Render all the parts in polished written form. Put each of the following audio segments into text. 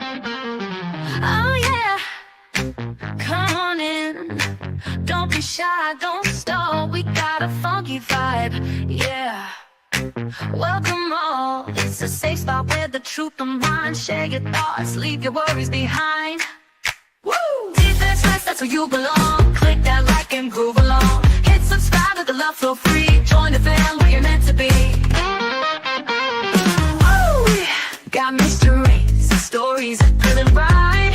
Oh yeah, come on in. Don't be shy, don't stall. We got a funky vibe, yeah. Welcome all. It's a safe spot where the truth of mine. Share your thoughts, leave your worries behind. Woo! Defense Rest, that's where you belong. Click that like and groove along. Hit subscribe, let the love flow free. Join the fam where you're meant to be. Woo! Got mysteries, stories that feeling right.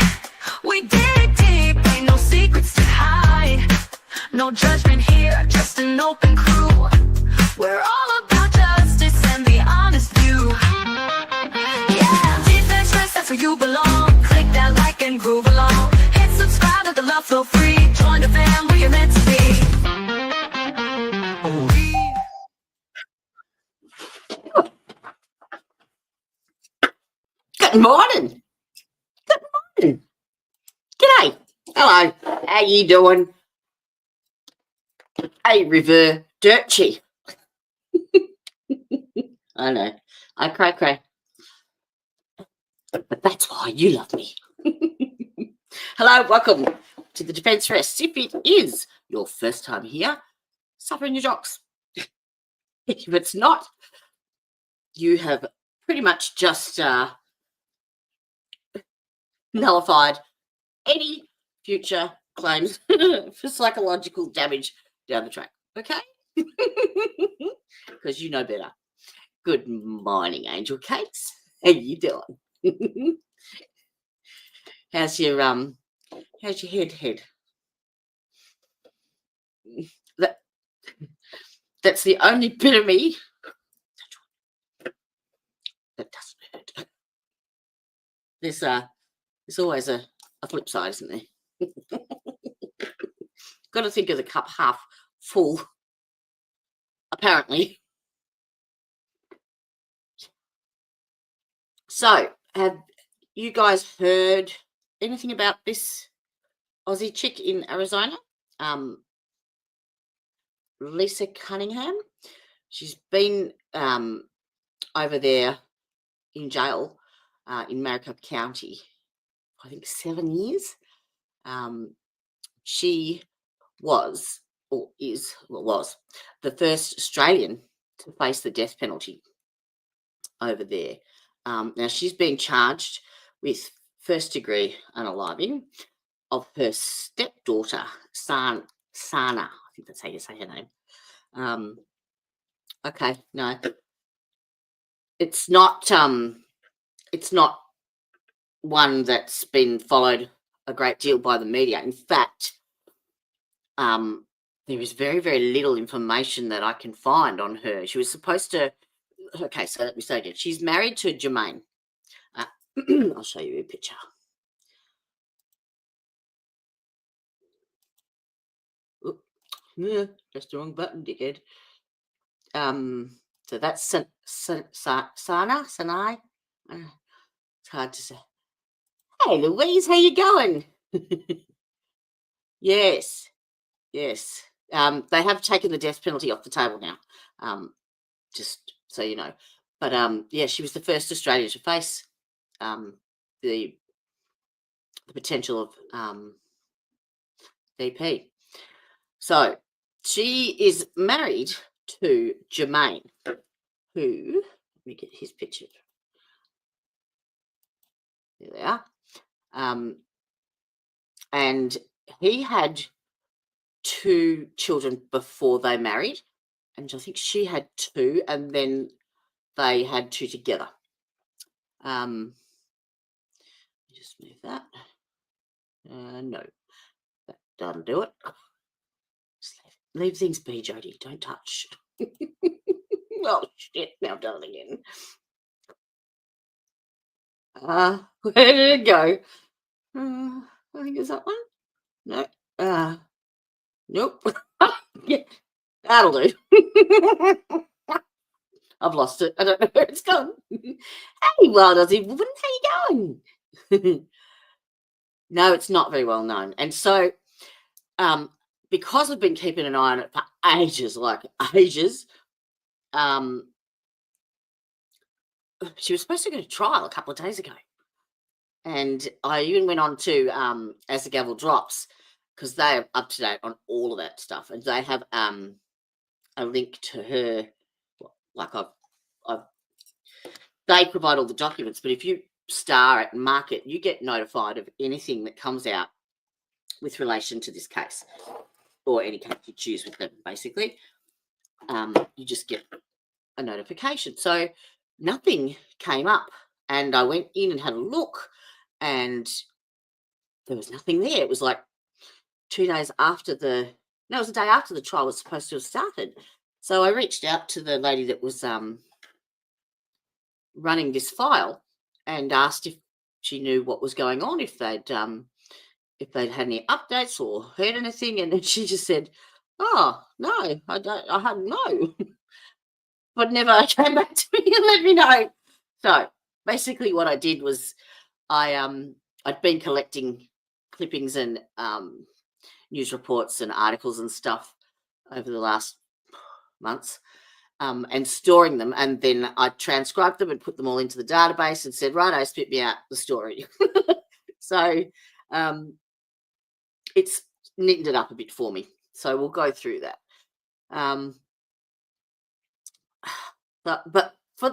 We dig deep, ain't no secrets to hide. No judgment here, just an open crew. We're all about justice and the honest view. Yeah, Defense Rest, that's where you belong. Click that like and groove along. Hit subscribe, let the love flow free. Join the fam where you're meant to be. Good morning. Good morning. G'day. Hello. How you doing? Hey, River Dirty. I know. I cray. But that's why you love me. Hello, welcome to the Defence Rest. If it is your first time here, suffer in your jocks. If it's not, you have pretty much just nullified any future claims for psychological damage down the track. Okay? Because you know better. Good morning, Angel Cakes. How you doing? How's your head? That's the only bit of me that doesn't hurt. There's always a flip side, isn't there? Got to think of the cup half full, apparently. So, have you guys heard anything about this Aussie chick in Arizona? Lisa Cunningham. She's been over there in jail in Maricopa County, I think 7 years. She was the first Australian to face the death penalty over there. Now she's been charged with first-degree unaliving of her stepdaughter, Sanaa. I think that's how you say her name. Okay, no, it's not one that's been followed a great deal by the media. In fact, there is very, very little information that I can find on her. She was supposed to. Okay, so let me say again. She's married to Germayne. I'll show you a picture. Oop, yeah, just the wrong button, dickhead. So that's Sanaa. It's hard to say. Hey, Louise, how you going? Yes. They have taken the death penalty off the table now. Just so you know. But yeah, she was the first Australian to face the potential of DP. So she is married to Germayne, who, let me get his picture. There they are. And he had 2 children before they married, and I think she had 2, and then they had 2 together. Just move that. No, that doesn't do it. Just leave things be, Jodie. Don't touch. Oh shit! Now I've done it again. Where did it go? I think it's that one. No. Nope. Yeah, that'll do. I've lost it. I don't know where it's gone. Hey, Wild Aussie woman, how you going? No, it's not very well known. And so, because I've been keeping an eye on it for ages, she was supposed to go to trial a couple of days ago. And I even went on to As the Gavel Drops, because they are up to date on all of that stuff, and they have a link to her. Like they provide all the documents, but if you star it and mark it, you get notified of anything that comes out with relation to this case, or any case you choose with them. Basically, you just get a notification. So nothing came up, and I went in and had a look, and there was nothing there. It was like 2 days after it was the day after the trial was supposed to have started. So I reached out to the lady that was running this file and asked if she knew what was going on, if they'd had any updates or heard anything, and then she just said, "Oh no, I hadn't know," but never came back to me and let me know. So basically, what I did was I'd been collecting clippings and news reports and articles and stuff over the last months, and storing them, and then I transcribed them and put them all into the database and said, right, I spit me out the story. So it's knitted it up a bit for me. So we'll go through that. But for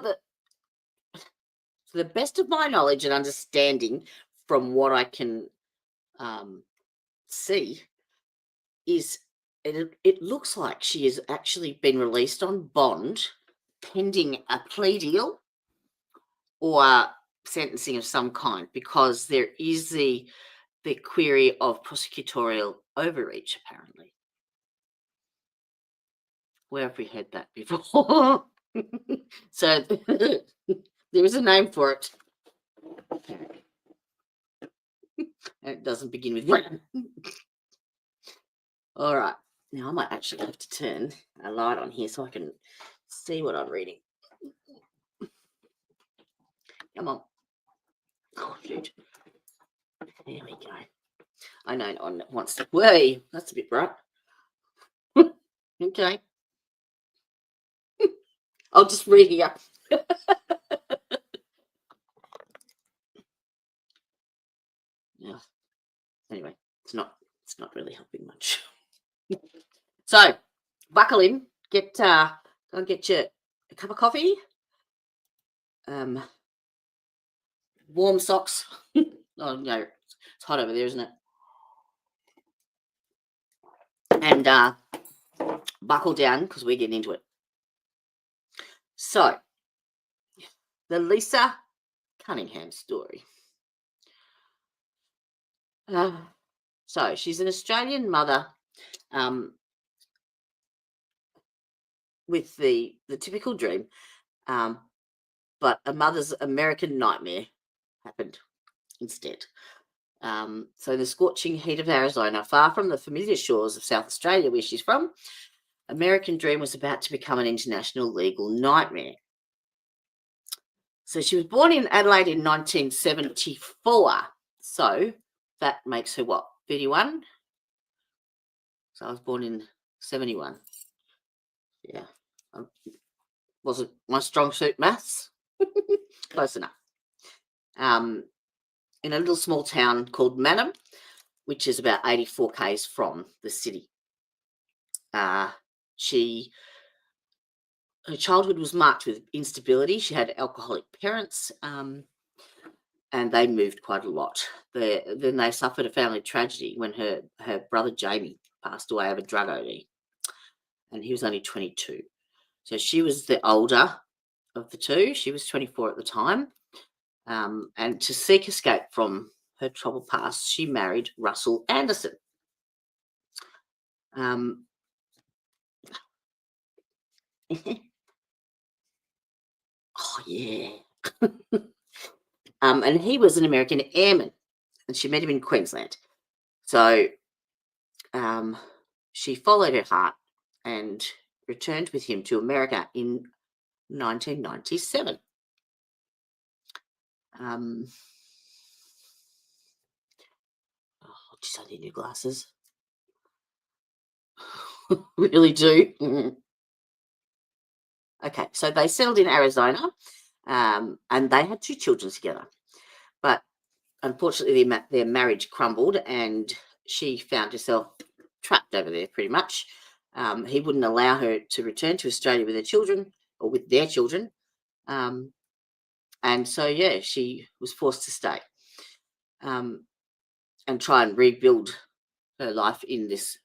the best of my knowledge and understanding, from what I can see, is it looks like she has actually been released on bond pending a plea deal or sentencing of some kind, because there is the query of prosecutorial overreach, apparently. Where have we heard that before? So there is a name for it. It doesn't begin with all right. Now I might actually have to turn a light on here so I can see what I'm reading. Come on. Oh, shoot. There we go. I know no one wants to. Way, that's a bit bright. Okay. I'll just read here. Yeah. Anyway, it's not really helping much. So buckle in, go and get you a cup of coffee, warm socks. Oh no, it's hot over there, isn't it? And buckle down, because we're getting into it. So the Lisa Cunningham story. So she's an Australian mother, with the typical dream, but a mother's American nightmare happened instead. So the scorching heat of Arizona, far from the familiar shores of South Australia where she's from, American dream was about to become an international legal nightmare. So she was born in Adelaide in 1974. So that makes her what, 31? So I was born in 71. Yeah. Wasn't my strong suit, maths. Close enough. In a little small town called Menendez, which is about 84 k's from the city. Her childhood was marked with instability. She had alcoholic parents, and they moved quite a lot. Then they suffered a family tragedy when her brother Jamie passed away of a drug OD, and he was only 22. So she was the older of the two. She was 24 at the time. And to seek escape from her troubled past, she married Russell Anderson. Oh, yeah. And he was an American airman, and she met him in Queensland. So she followed her heart and returned with him to America in 1997. Geez, I need new glasses. Really do. Okay, so they settled in Arizona, and they had 2 children together. But unfortunately, their marriage crumbled, and she found herself trapped over there pretty much. He wouldn't allow her to return to Australia with her children or with their children. And so, yeah, she was forced to stay and try and rebuild her life in this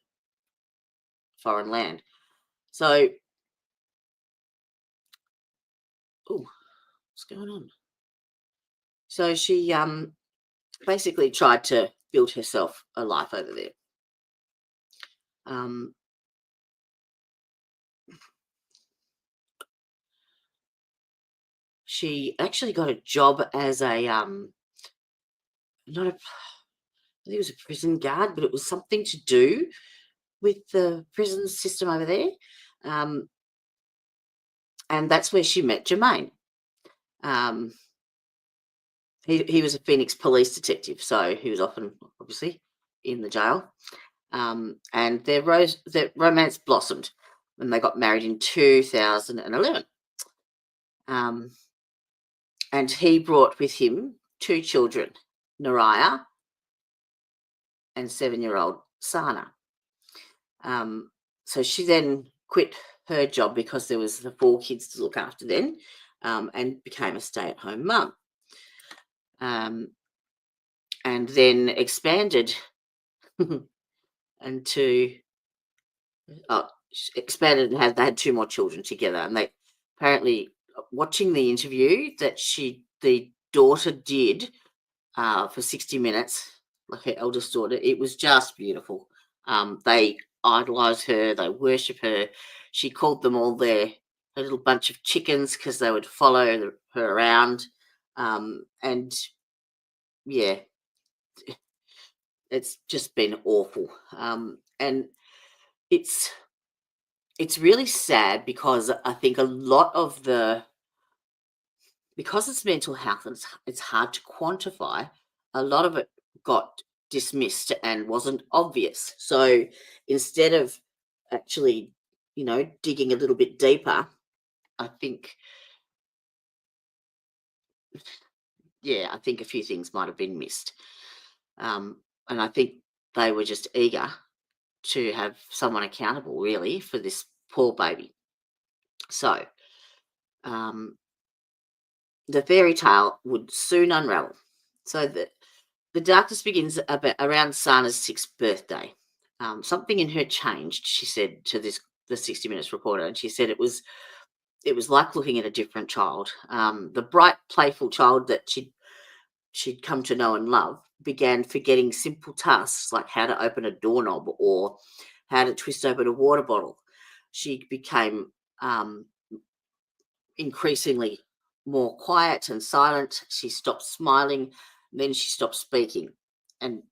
foreign land. So, what's going on? So she basically tried to build herself a life over there. She actually got a job as a not a, I think it was a prison guard, but it was something to do with the prison system over there. And that's where she met Germayne. He was a Phoenix police detective, so he was often, obviously, in the jail. And their romance blossomed when they got married in 2011. And he brought with him 2 children, Nariah and 7-year-old Sanaa. So she then quit her job because there was the 4 kids to look after then, and became a stay-at-home mum. And then expanded into expanded and they had 2 more children together. And they apparently, watching the interview that the daughter did for 60 Minutes, like her eldest daughter, it was just beautiful. They idolize her, they worship her. She called them all her little bunch of chickens because they would follow her around. And yeah, it's just been awful. And it's really sad because I think a lot of because it's mental health and it's hard to quantify, a lot of it got dismissed and wasn't obvious. So instead of actually, digging a little bit deeper, I think a few things might have been missed. And I think they were just eager to have someone accountable, really, for this poor baby. So the fairy tale would soon unravel. So the darkness begins around Sanaa's 6th birthday. Something in her changed, she said to the 60 Minutes reporter, and she said it was like looking at a different child. The bright, playful child that she'd come to know and love began forgetting simple tasks like how to open a doorknob or how to twist open a water bottle. She became increasingly more quiet and silent. She stopped smiling, then she stopped speaking. And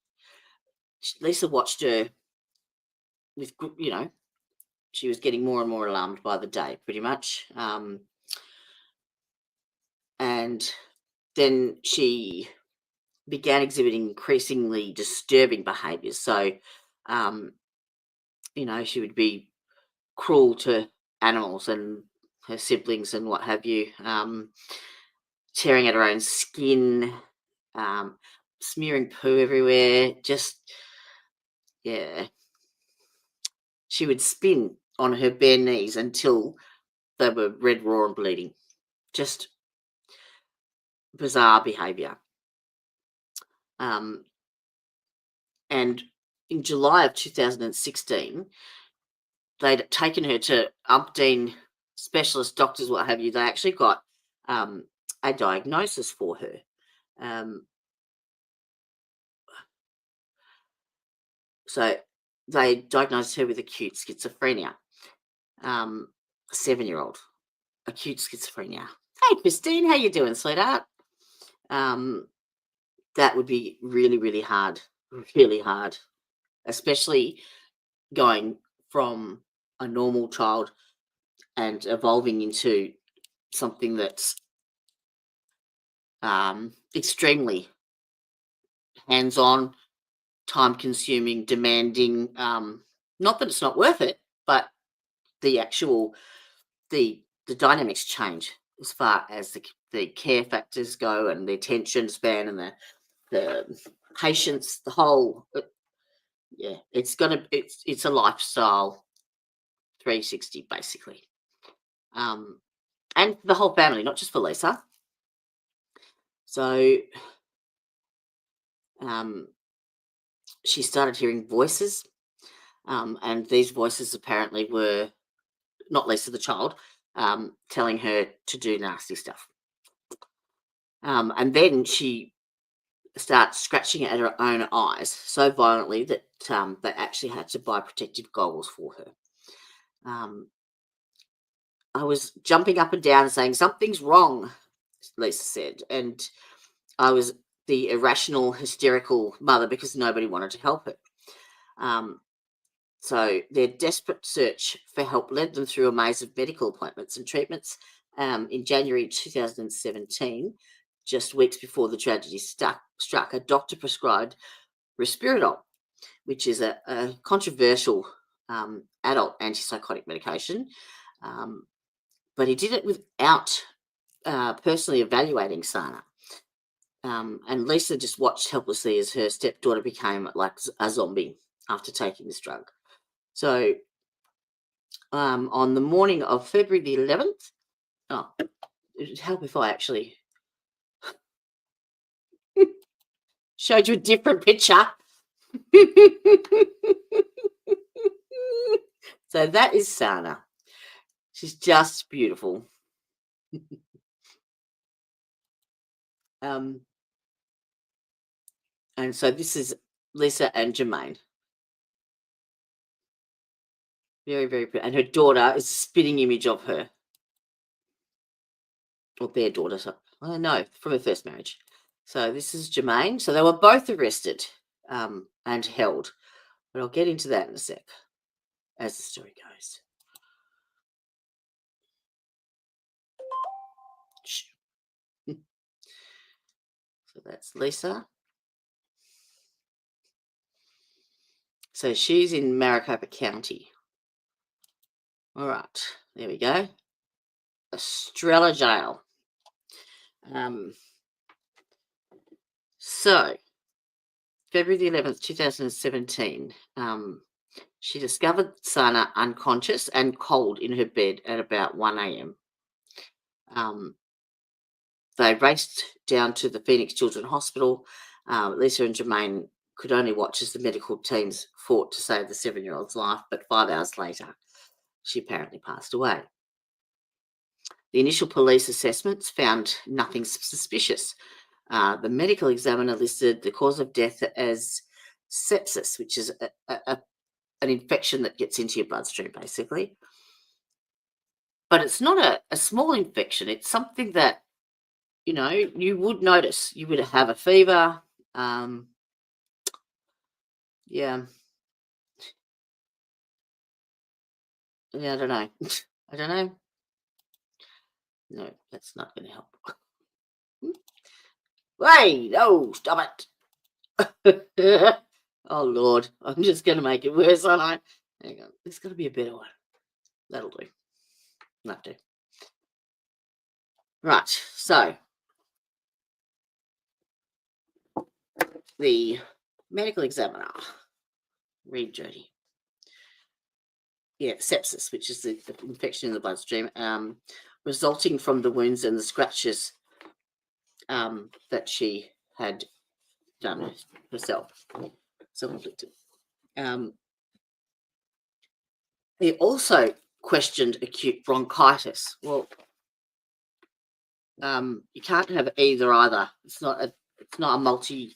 Lisa watched her with, she was getting more and more alarmed by the day, pretty much. And then she began exhibiting increasingly disturbing behaviours. So, she would be cruel to animals and her siblings and what have you, tearing at her own skin, smearing poo everywhere, just, yeah. She would spin on her bare knees until they were red, raw and bleeding. Just bizarre behaviour. And in July of 2016, they'd taken her to umpteen specialist doctors, what have you. They actually got a diagnosis for her. So they diagnosed her with acute schizophrenia. 7-year-old, acute schizophrenia. Hey, Christine, how you doing, sweetheart? That would be really, really hard, especially going from a normal child and evolving into something that's extremely hands-on, time-consuming, demanding. Not that it's not worth it, but the dynamics change as far as the care factors go and the attention span and the patience, the whole, yeah, it's a lifestyle 360 basically. And the whole family, not just for Lisa. So she started hearing voices, and these voices apparently were not Lisa the child, telling her to do nasty stuff. And then she starts scratching at her own eyes so violently that they actually had to buy protective goggles for her. I was jumping up and down saying, "Something's wrong," Lisa said. And I was the irrational, hysterical mother because nobody wanted to help her. So their desperate search for help led them through a maze of medical appointments and treatments. In January 2017, just weeks before the tragedy struck, a doctor prescribed risperidone, which is a controversial adult antipsychotic medication. But he did it without personally evaluating Sanaa. And Lisa just watched helplessly as her stepdaughter became like a zombie after taking this drug. So on the morning of February the 11th, it would help if I actually showed you a different picture. So that is Sanaa. She's just beautiful. And so this is Lisa and Germayne. Very, very pretty. And her daughter is a spitting image of her. Or their daughter. So, I don't know, from her first marriage. So this is Germayne. So they were both arrested and held. But I'll get into that in a sec as the story goes. So that's Lisa. So she's in Maricopa County. All right, there we go. Estrella Jail. So February the 11th, 2017, she discovered Sanaa unconscious and cold in her bed at about 1 a.m. They raced down to the Phoenix Children's Hospital. Lisa and Germayne could only watch as the medical teams fought to save the 7-year-old's life, but 5 hours later, she apparently passed away. The initial police assessments found nothing suspicious. The medical examiner listed the cause of death as sepsis, which is an infection that gets into your bloodstream, basically. But it's not a small infection. It's something that, you would notice. You would have a fever. Yeah. Yeah, I don't know. I don't know. No, that's not going to help. Wait, no, stop it. Oh, Lord. I'm just going to make it worse, aren't I? Hang on. There's got to be a better one. That'll do. That'll do. Right, so the medical examiner, read Jody. Yeah, sepsis, which is the infection in the bloodstream, resulting from the wounds and the scratches that she had done herself, self-inflicted. He also questioned acute bronchitis. Well, you can't have either. It's not multiple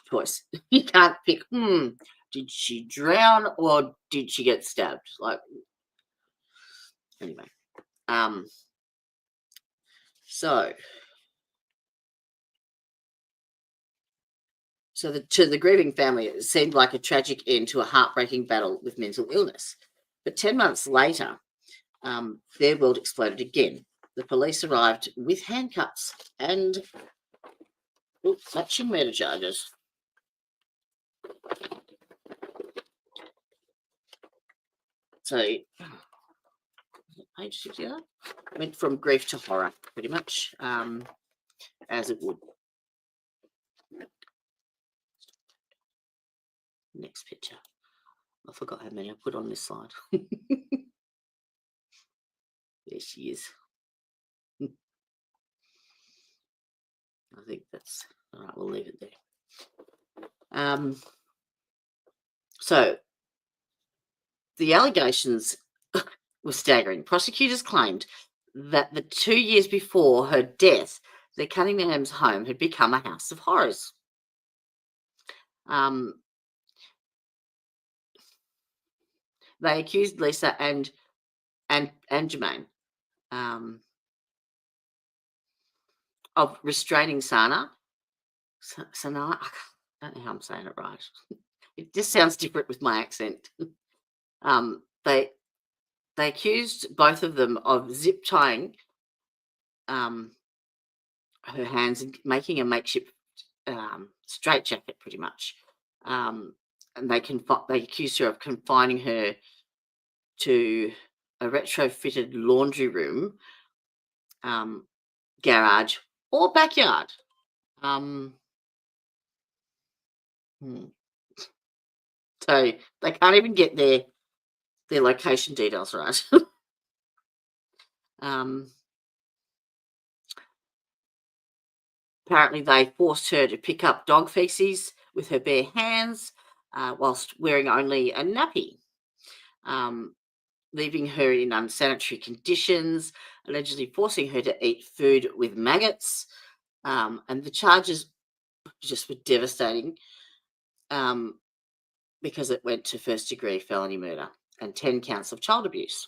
choice. You can't pick. Did she drown or did she get stabbed? Like, anyway. So to the grieving family, it seemed like a tragic end to a heartbreaking battle with mental illness. But 10 months later, their world exploded again. The police arrived with handcuffs and matching murder charges. So, page 69 went from grief to horror, pretty much, as it would. Next picture. I forgot how many I put on this slide. There she is. I think that's all right. We'll leave it there. So the allegations were staggering. Prosecutors claimed that the 2 years before her death, the Cunningham's home had become a house of horrors. They accused Lisa and Germayne of restraining Sanaa. Sanaa, I don't know how I'm saying it right. It just sounds different with my accent. They accused both of them of zip tying her hands and making a makeshift straitjacket, pretty much. And they accused her of confining her to a retrofitted laundry room, garage, or backyard. So they can't even get their location details right. Apparently, they forced her to pick up dog feces with her bare hands whilst wearing only a nappy, leaving her in unsanitary conditions, allegedly forcing her to eat food with maggots. And the charges just were devastating because it went to first-degree felony murder and 10 counts of child abuse.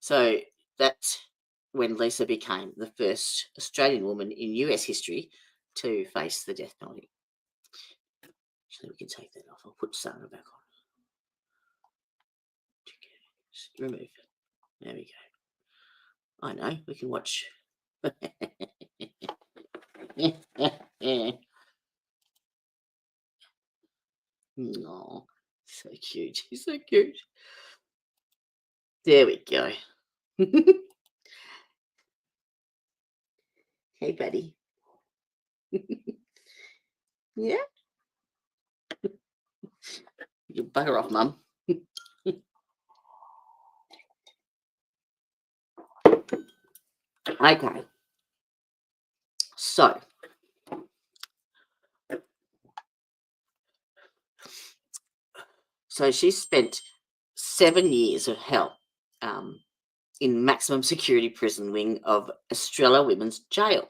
So that's when Lisa became the first Australian woman in US history to face the death penalty. Actually, we can take that off. I'll put Sanaa back on. Just remove it. There we go. I know, we can watch. Oh, so cute. He's so cute. There we go. Hey, buddy. Yeah? You bugger off, Mum. Okay. So she spent 7 years of hell in maximum security prison wing of Australia Women's Jail,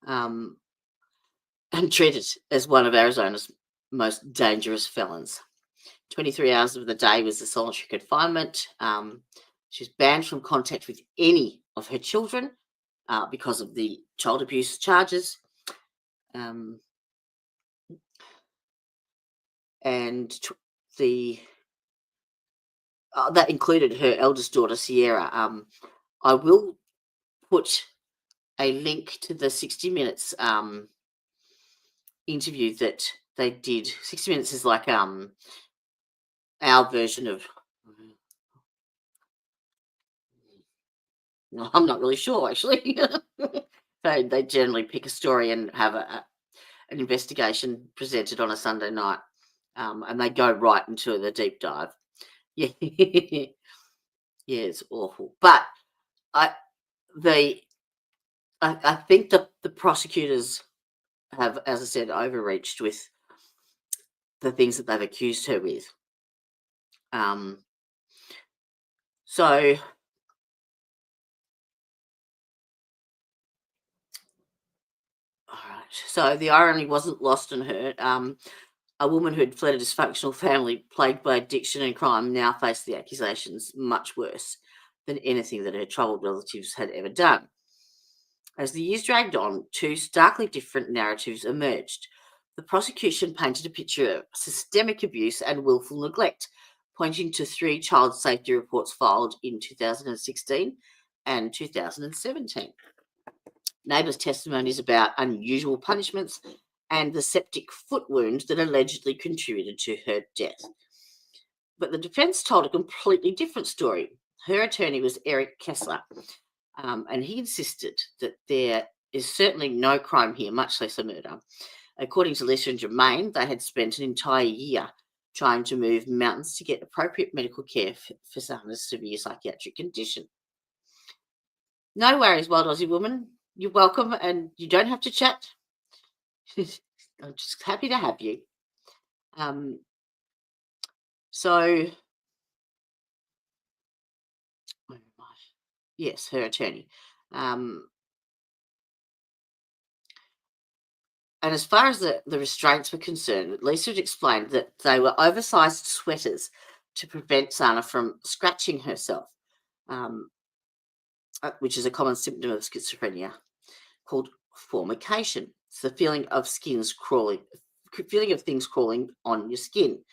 and treated as one of Arizona's most dangerous felons. 23 hours of the day was the solitary confinement. She was banned from contact with any of her children because of the child abuse charges. And that included her eldest daughter, Sierra. I will put a link to the 60 Minutes interview that they did. 60 Minutes is like our version of... I'm not really sure, actually. They generally pick a story and have an investigation presented on a Sunday night, and they go right into the deep dive. Yeah, yeah, it's awful. But I think the prosecutors have, as I said, overreached with the things that they've accused her with. So So the irony wasn't lost on her. A woman who had fled a dysfunctional family plagued by addiction and crime now faced the accusations much worse than anything that her troubled relatives had ever done. As the years dragged on, two starkly different narratives emerged. The prosecution painted a picture of systemic abuse and willful neglect, pointing to 3 child safety reports filed in 2016 and 2017. Neighbours' testimonies about unusual punishments and the septic foot wound that allegedly contributed to her death. But the defence told a completely different story. Her attorney was Eric Kessler, and he insisted that there is certainly no crime here, much less a murder. According to Lisa and Germayne, they had spent an entire year trying to move mountains to get appropriate medical care for Sanaa's severe psychiatric condition. No worries, Wild Aussie Woman. You're welcome, and you don't have to chat. I'm just happy to have you. Yes, her attorney. And as far as the restraints were concerned, Lisa had explained that they were oversized sweaters to prevent Sanaa from scratching herself, which is a common symptom of schizophrenia, called formication. It's the feeling of things crawling on your skin.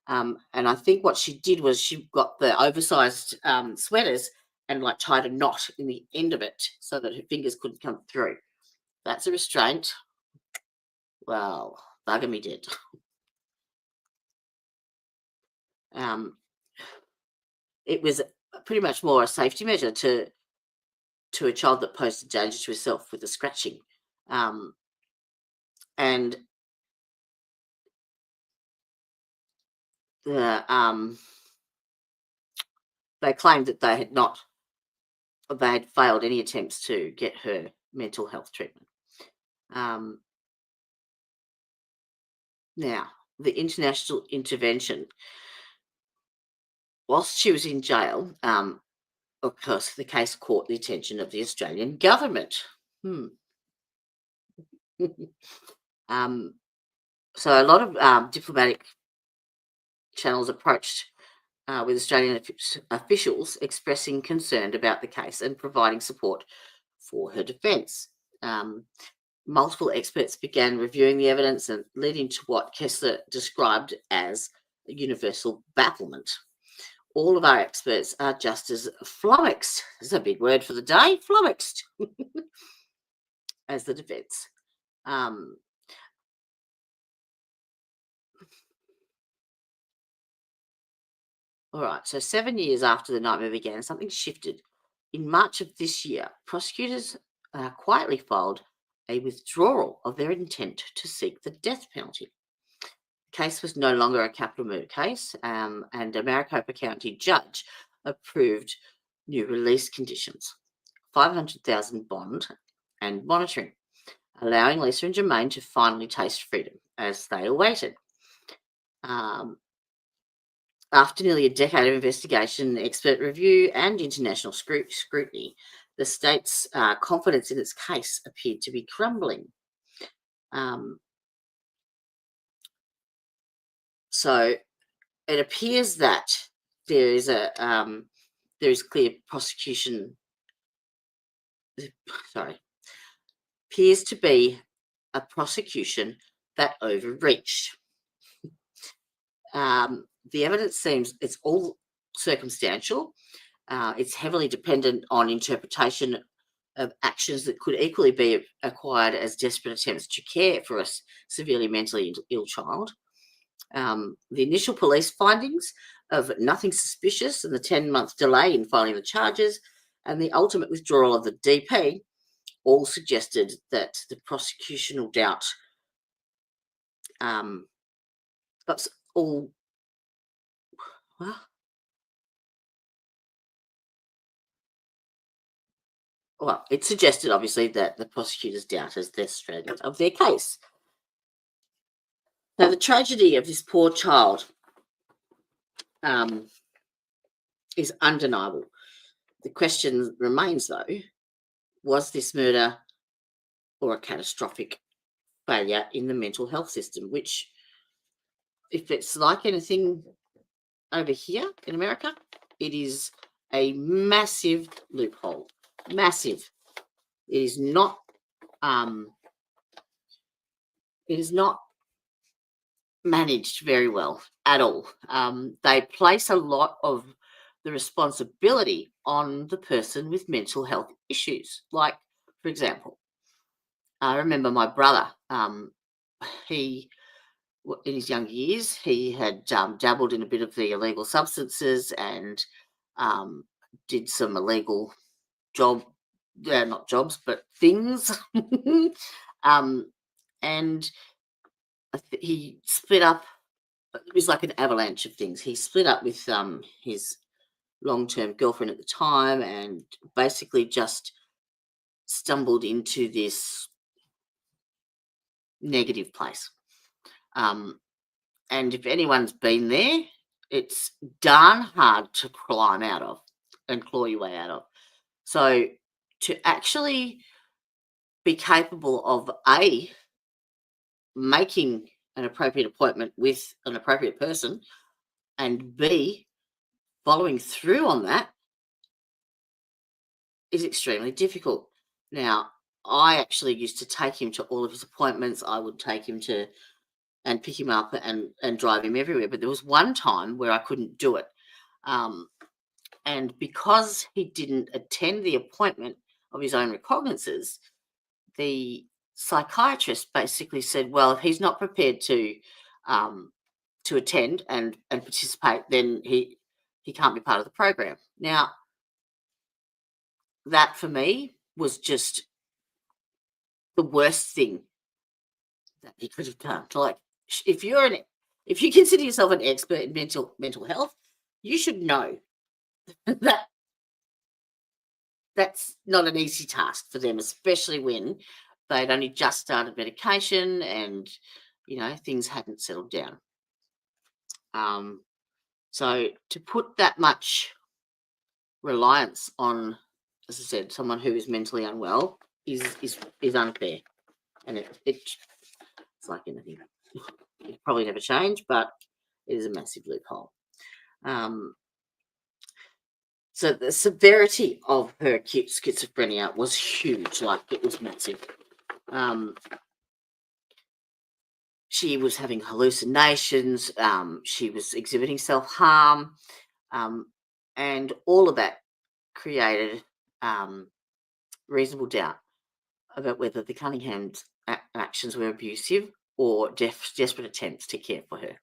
And I think what she did was she got the oversized sweaters and like tied a knot in the end of it so that her fingers couldn't come through. That's a restraint. Well, bugger me dead. It was pretty much more a safety measure to a child that posed a danger to herself with the scratching. And they claimed that they had failed any attempts to get her mental health treatment. Now, the international intervention. Whilst she was in jail, of course, the case caught the attention of the Australian government. So a lot of diplomatic channels approached with Australian officials expressing concern about the case and providing support for her defence. Multiple experts began reviewing the evidence and led into what Kessler described as a universal bafflement. All of our experts are just as flummoxed, there's a big word for the day, flummoxed, as the defence. All right, so 7 years after the nightmare began, something shifted. In March of this year, prosecutors quietly filed a withdrawal of their intent to seek the death penalty. The case was no longer a capital murder case, and a Maricopa County judge approved new release conditions, $500,000 bond and monitoring, allowing Lisa and Germayne to finally taste freedom as they awaited. After nearly a decade of investigation, expert review, and international scrutiny, the state's confidence in its case appeared to be crumbling. So it appears that there is clear prosecution. Appears to be a prosecution that overreached. The evidence seems it's all circumstantial. It's heavily dependent on interpretation of actions that could equally be acquired as desperate attempts to care for a severely mentally ill child. The initial police findings of nothing suspicious and the 10-month delay in filing the charges and the ultimate withdrawal of the DP all suggested that the prosecutional doubt that's all well, it suggested obviously that the prosecutors doubted their strength of their case. Now, the tragedy of this poor child is undeniable. The question remains, though, was this murder or a catastrophic failure in the mental health system, which, if it's like anything over here in America, it is a massive loophole. Massive. It is not managed very well at all. They place a lot of the responsibility on the person with mental health issues. Like, for example, I remember my brother, in his younger years, he had dabbled in a bit of the illegal substances and did some illegal not jobs, but things. And he split up. It was like an avalanche of things. He split up with his long-term girlfriend at the time, and basically just stumbled into this negative place. And if anyone's been there, it's darn hard to climb out of and claw your way out of. So to actually be capable of making an appropriate appointment with an appropriate person, and B, following through on that is extremely difficult. Now, I actually used to take him to all of his appointments. I would take him to and pick him up and drive him everywhere. But there was one time where I couldn't do it. And because he didn't attend the appointment of his own recognizances, the psychiatrist basically said, well, if he's not prepared to attend and participate, then he can't be part of the program. Now, that for me was just the worst thing that he could have done. Like, if you consider yourself an expert in mental health, you should know that that's not an easy task for them, especially when they'd only just started medication and things hadn't settled down. So to put that much reliance on, as I said, someone who is mentally unwell is unfair, and it's like anything. It'll probably never change, but it is a massive loophole. So the severity of her acute schizophrenia was huge, like it was massive. She was having hallucinations, she was exhibiting self-harm, and all of that created reasonable doubt about whether the Cunningham's actions were abusive or desperate attempts to care for her.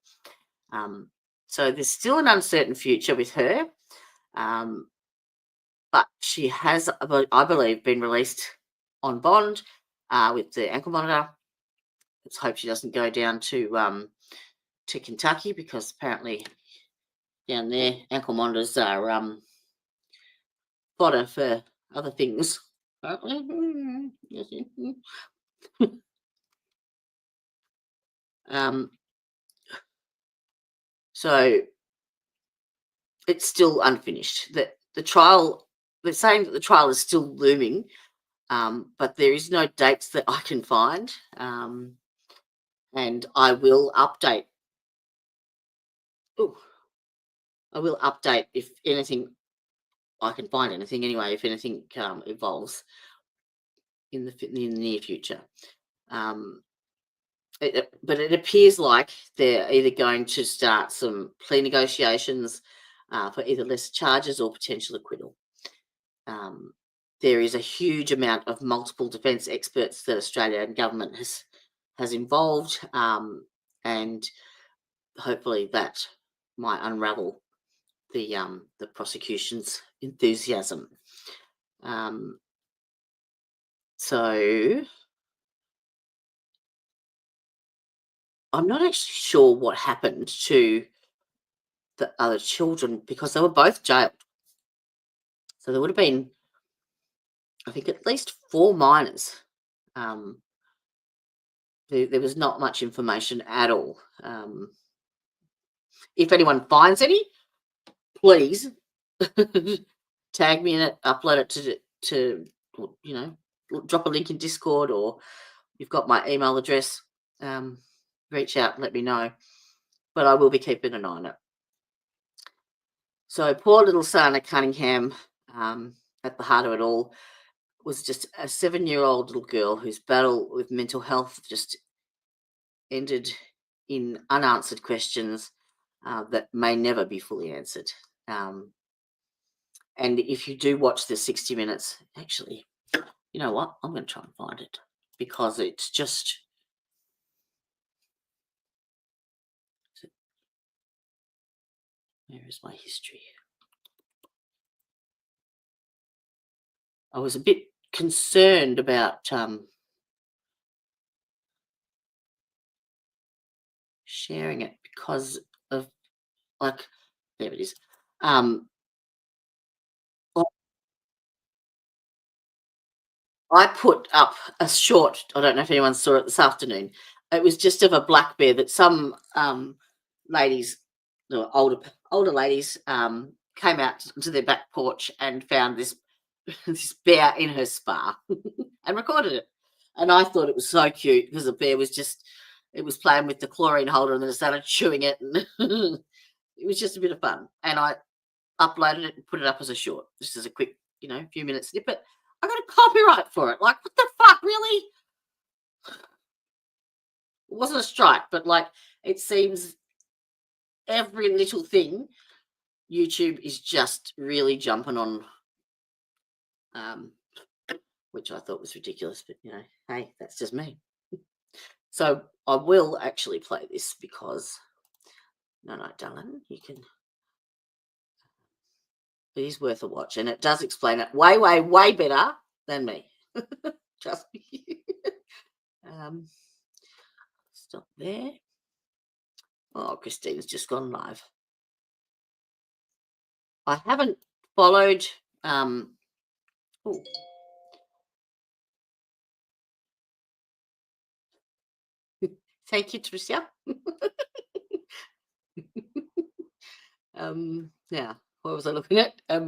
So there's still an uncertain future with her, but she has, I believe, been released on bond with the ankle monitor. Let's hope she doesn't go down to Kentucky, because apparently down there ankle monitors are fodder for other things. So it's still unfinished. The trial, they're saying that the trial is still looming, but there is no dates that I can find, and I will update. I will update if anything. I can find anything anyway. If anything evolves in the near future. But it appears like they're either going to start some plea negotiations for either less charges or potential acquittal. There is a huge amount of multiple defence experts that Australian government has involved, and hopefully that might unravel the prosecution's enthusiasm. So I'm not actually sure what happened to the other children, because they were both jailed. So there would have been, I think, at least 4 minors. There was not much information at all. If anyone finds any, please tag me in it, upload it to drop a link in Discord, or you've got my email address. Reach out and let me know. But I will be keeping an eye on it. So poor little Sanaa Cunningham, at the heart of it all, was just a 7-year-old little girl whose battle with mental health just ended in unanswered questions that may never be fully answered. And if you do watch the 60 Minutes, actually, you know what? I'm going to try and find it, because it's just... Where is my history? I was a bit concerned about sharing it because of, like, there it is. I I put up a short, I don't know if anyone saw it this afternoon. It was just of a black bear that some ladies, no, older ladies, came out to their back porch and found this this bear in her spa and recorded it. And I thought it was so cute because the bear was just, it was playing with the chlorine holder and then it started chewing it, and it was just a bit of fun. And I uploaded it and put it up as a short, just as a quick, few minute snippet. I got a copyright for it. Like, what the fuck, really? It wasn't a strike, but like, it seems every little thing YouTube is just really jumping on, which I thought was ridiculous, but hey, that's just me. So I will actually play this because, no, darling, you can, it is worth a watch, and it does explain it way, way, way better than me. Trust me. Stop there. Oh, Christine's just gone live. I haven't followed. Thank you, Tricia. Now, what was I looking at? That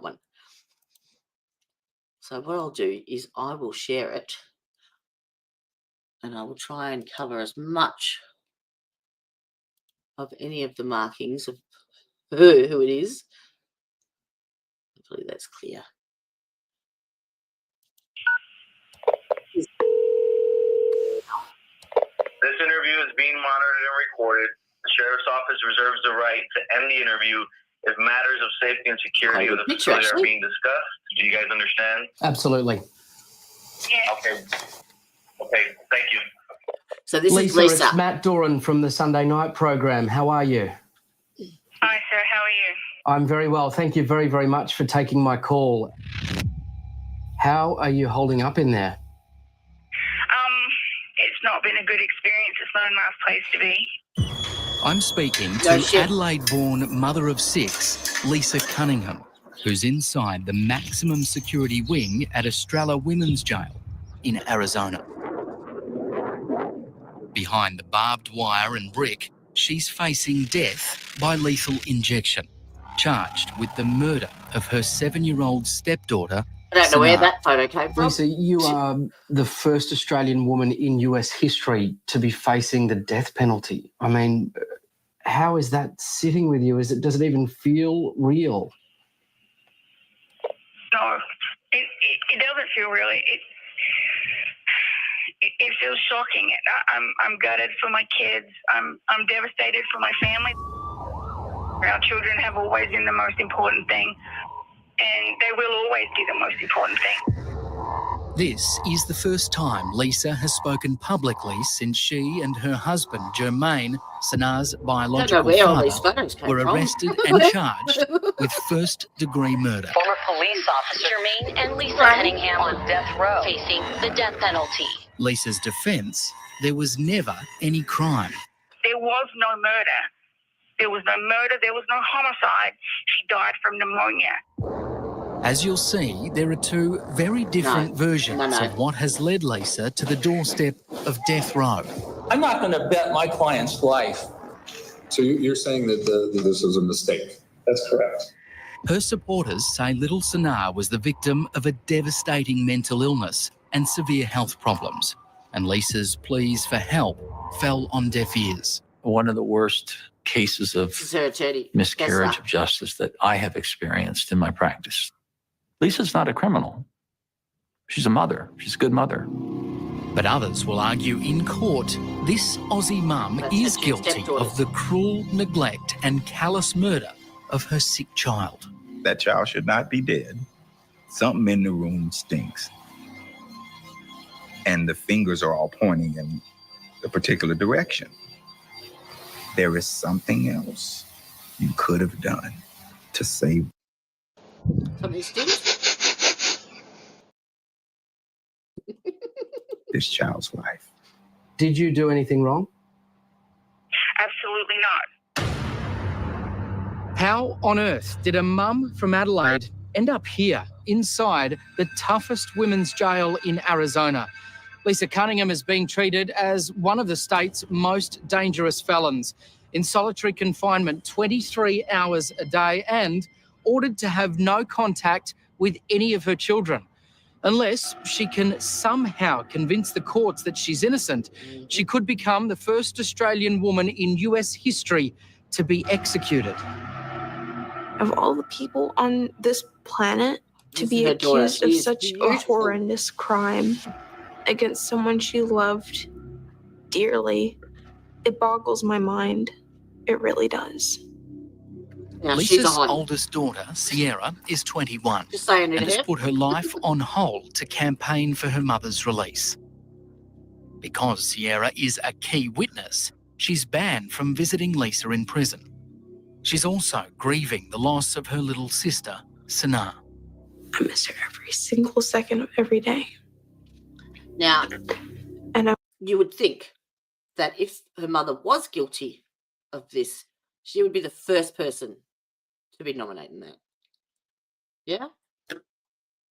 one. So what I'll do is I will share it, and I will try and cover as much of any of the markings of who it is. Hopefully that's clear. This interview is being monitored and recorded. The Sheriff's Office reserves the right to end the interview if matters of safety and security of the facility are being discussed. Do you guys understand? Absolutely. Yeah. Okay, thank you. So this Lisa, is Lisa. It's Matt Doran from the Sunday Night program. How are you? Hi, sir. How are you? I'm very well. Thank you very, very much for taking my call. How are you holding up in there? It's not been a good experience. It's not a nice place to be. I'm speaking to Adelaide-born mother of 6, Lisa Cunningham, who's inside the maximum security wing at Estrella Women's Jail in Arizona. Behind the barbed wire and brick, she's facing death by lethal injection, charged with the murder of her 7-year-old stepdaughter. I don't know where Sanaa. that photo came from. Lisa, you are the first Australian woman in US history to be facing the death penalty. I mean, how is that sitting with you? Does it even feel real? No, it doesn't feel really. It feels shocking. I'm gutted for my kids. I'm devastated for my family. Our children have always been the most important thing, and they will always be the most important thing. This is the first time Lisa has spoken publicly since she and her husband, Germayne, Sanaa's biological father, were arrested and charged with first-degree murder. Former police officer Germayne and Lisa Cunningham on death row, facing the death penalty. Lisa's defence, there was never any crime. There was no murder. There was no murder. There was no homicide. She died from pneumonia. As you'll see, there are two very different versions of what has led Lisa to the doorstep of death row. I'm not going to bet my client's life. So you're saying that this was a mistake? That's correct. Her supporters say little Sanaa was the victim of a devastating mental illness and severe health problems, and Lisa's pleas for help fell on deaf ears. One of the worst cases of miscarriage of justice that I have experienced in my practice. Lisa's not a criminal. She's a mother. She's a good mother. But others will argue in court this Aussie mum is guilty of the cruel neglect and callous murder of her sick child. That child should not be dead. Something in the room stinks. And the fingers are all pointing in a particular direction. There is something else you could have done to save this child's life. Did you do anything wrong? How on earth did a mum from Adelaide end up here, inside the toughest women's jail in Arizona? Lisa Cunningham is being treated as one of the state's most dangerous felons, in solitary confinement 23 hours a day and ordered to have no contact with any of her children. Unless she can somehow convince the courts that she's innocent, she could become the first Australian woman in US history to be executed. Of all the people on this planet, to be accused of such a horrendous crime against someone she loved dearly, it boggles my mind. It really does. Now, Lisa's oldest daughter, Sierra, is 21 and has put her life on hold to campaign for her mother's release. Because Sierra is a key witness, she's banned from visiting Lisa in prison. She's also grieving the loss of her little sister, Sanaa. I miss her every single second of every day. Now, and you would think that if her mother was guilty of this, she would be the first person to be nominating that. Yeah?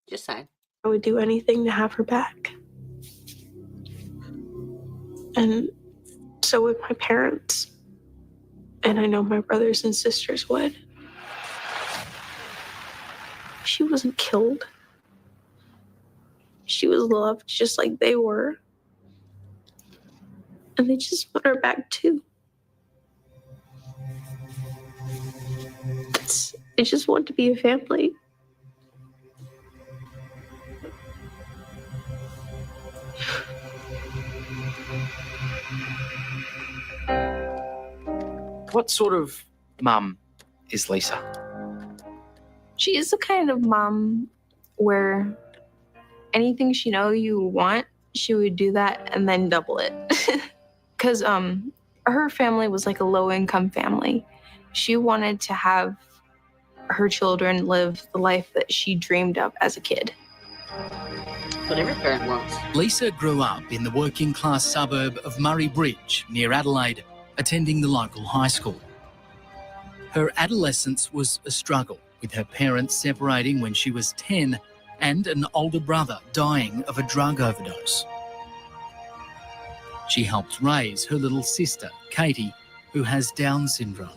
Just saying. I would do anything to have her back. And so would my parents. And I know my brothers and sisters would. She wasn't killed. She was loved just like they were. And they just want her back too. They just want to be a family. What sort of mum is Lisa? She is the kind of mom where anything she know you want, she would do that and then double it. Because her family was like a low-income family. She wanted to have her children live the life that she dreamed of as a kid. But every parent wants. Lisa grew up in the working-class suburb of Murray Bridge, near Adelaide, attending the local high school. Her adolescence was a struggle, with her parents separating when she was 10 and an older brother dying of a drug overdose. She helped raise her little sister, Katie, who has Down syndrome.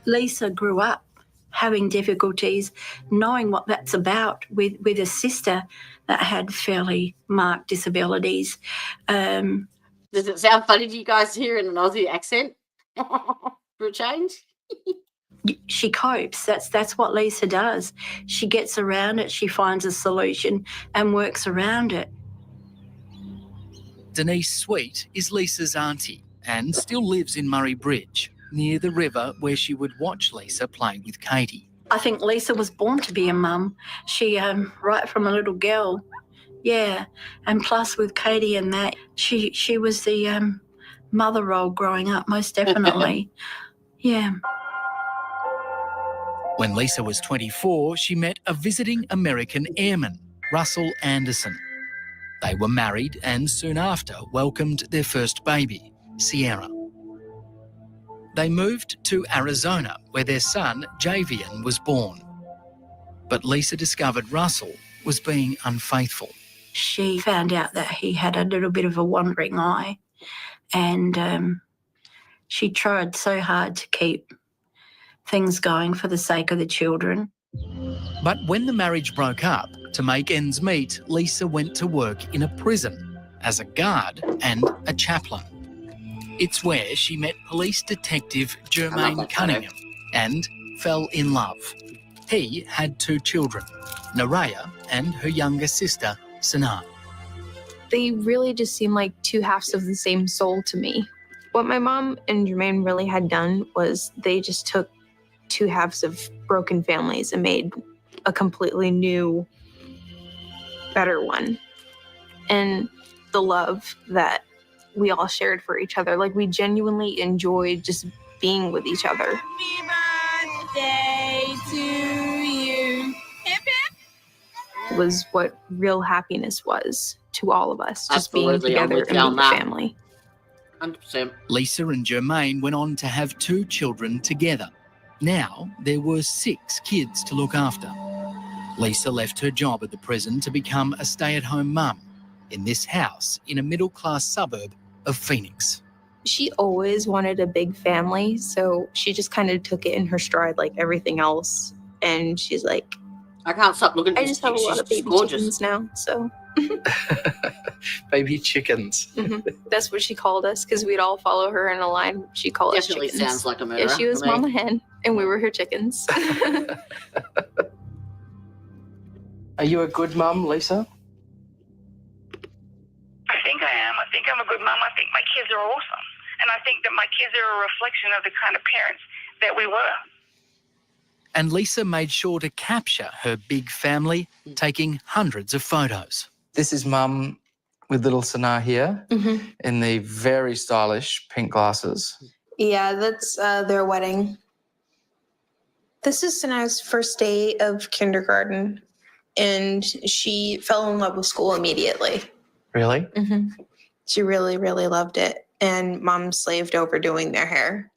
Lisa grew up having difficulties knowing what that's about with a sister that had fairly marked disabilities. Does it sound funny to you guys here in an Aussie accent for a change? She copes. That's what Lisa does. She gets around it, she finds a solution and works around it. Denise Sweet is Lisa's auntie and still lives in Murray Bridge, near the river where she would watch Lisa play with Katie. I think Lisa was born to be a mum. She, right from a little girl, yeah. And plus with Katie and that, she was the mother role growing up, most definitely. Yeah. When Lisa was 24, she met a visiting American airman, Russell Anderson. They were married and soon after welcomed their first baby, Sierra. They moved to Arizona, where their son, Javian, was born. But Lisa discovered Russell was being unfaithful. She found out that he had a little bit of a wandering eye, and she tried so hard to keep things going for the sake of the children. But when the marriage broke up, to make ends meet, Lisa went to work in a prison as a guard and a chaplain. It's where she met police detective Germayne Cunningham and fell in love. He had 2 children, Nerea and her younger sister, Sanaa. They really just seem like 2 halves of the same soul to me. What my mom and Germayne really had done was they just took 2 halves of broken families and made a completely new, better one. And the love that we all shared for each other, like we genuinely enjoyed just being with each other. Happy birthday to you. Hip hip. Was what real happiness was to all of us, just Absolutely, being together and being a family. 100%. Lisa and Germayne went on to have 2 children together, Now there were 6 kids to look after. Lisa left her job at the prison to become a stay-at-home mum in this house in a middle-class suburb of Phoenix. She always wanted a big family, so she just kind of took it in her stride like everything else. And she's like, I can't stop looking at I just have a lot of baby chickens now, so. Baby chickens. That's what she called us, because we'd all follow her in a line. She called us chickens. Definitely sounds like a murderer. Yeah, she was Mama Hen, and we were her chickens. Are you a good mum, Lisa? I think I am. I think I'm a good mum. I think my kids are awesome. And I think that my kids are a reflection of the kind of parents that we were. And Lisa made sure to capture her big family, taking hundreds of photos. This is Mum with little Sanaa here in the very stylish pink glasses. Yeah, that's their wedding. This is Sanaa's first day of kindergarten, and she fell in love with school immediately. Really? She really, really loved it, and Mom slaved over doing their hair.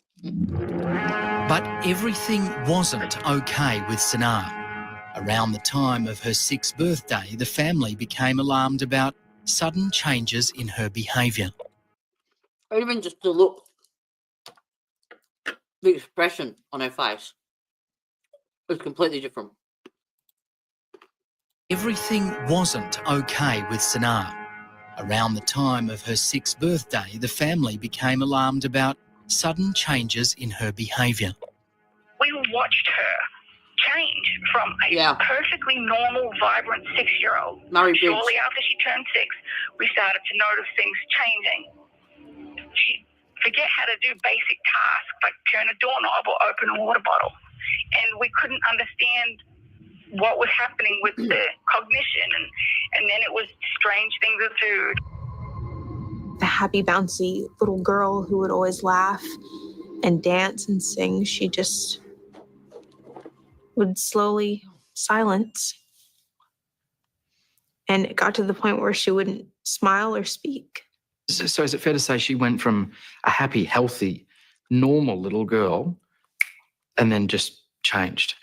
But everything wasn't okay with Sanaa. Around the time of her 6th birthday, the family became alarmed about sudden changes in her behaviour. Even just the look, the expression on her face was completely different. Everything wasn't okay with Sanaa. Around the time of her 6th birthday, the family became alarmed about sudden changes in her behaviour. We watched her change from a perfectly normal, vibrant 6-year-old. Shortly after she turned 6, we started to notice things changing. She'd forget how to do basic tasks like turn a doorknob or open a water bottle. And we couldn't understand what was happening with the cognition. And then it was strange things with food. The happy, bouncy little girl who would always laugh and dance and sing, she just would slowly silence. And it got to the point where she wouldn't smile or speak. So is it fair to say she went from a happy, healthy, normal little girl and then just changed?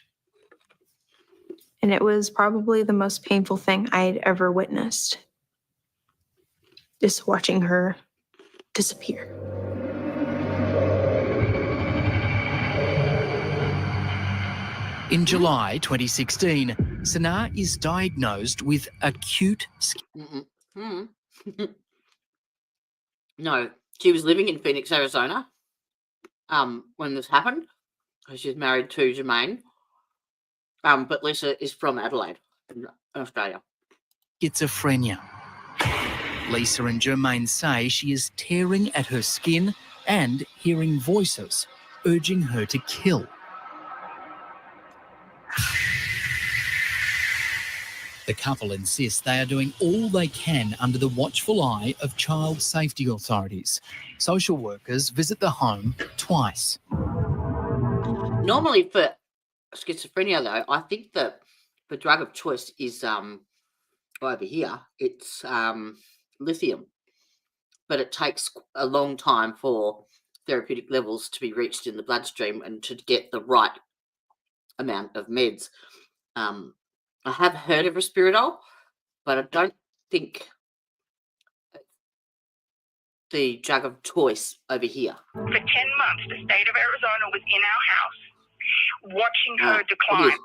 And it was probably the most painful thing I had ever witnessed. Just watching her disappear. In July 2016, Sanaa is diagnosed with acute No, she was living in Phoenix, Arizona when this happened. She's married to Germayne. But Lisa is from Adelaide, in Australia. schizophrenia. Lisa and Germayne say she is tearing at her skin and hearing voices urging her to kill. The couple insist they are doing all they can under the watchful eye of child safety authorities. Social workers visit the home twice. Normally for schizophrenia, though, I think that the drug of choice is over here. It's lithium, but it takes a long time for therapeutic levels to be reached in the bloodstream and to get the right amount of meds. I have heard of Risperdal, but I don't think the drug of choice over here. For 10 months, the state of Arizona was in our house watching her decline.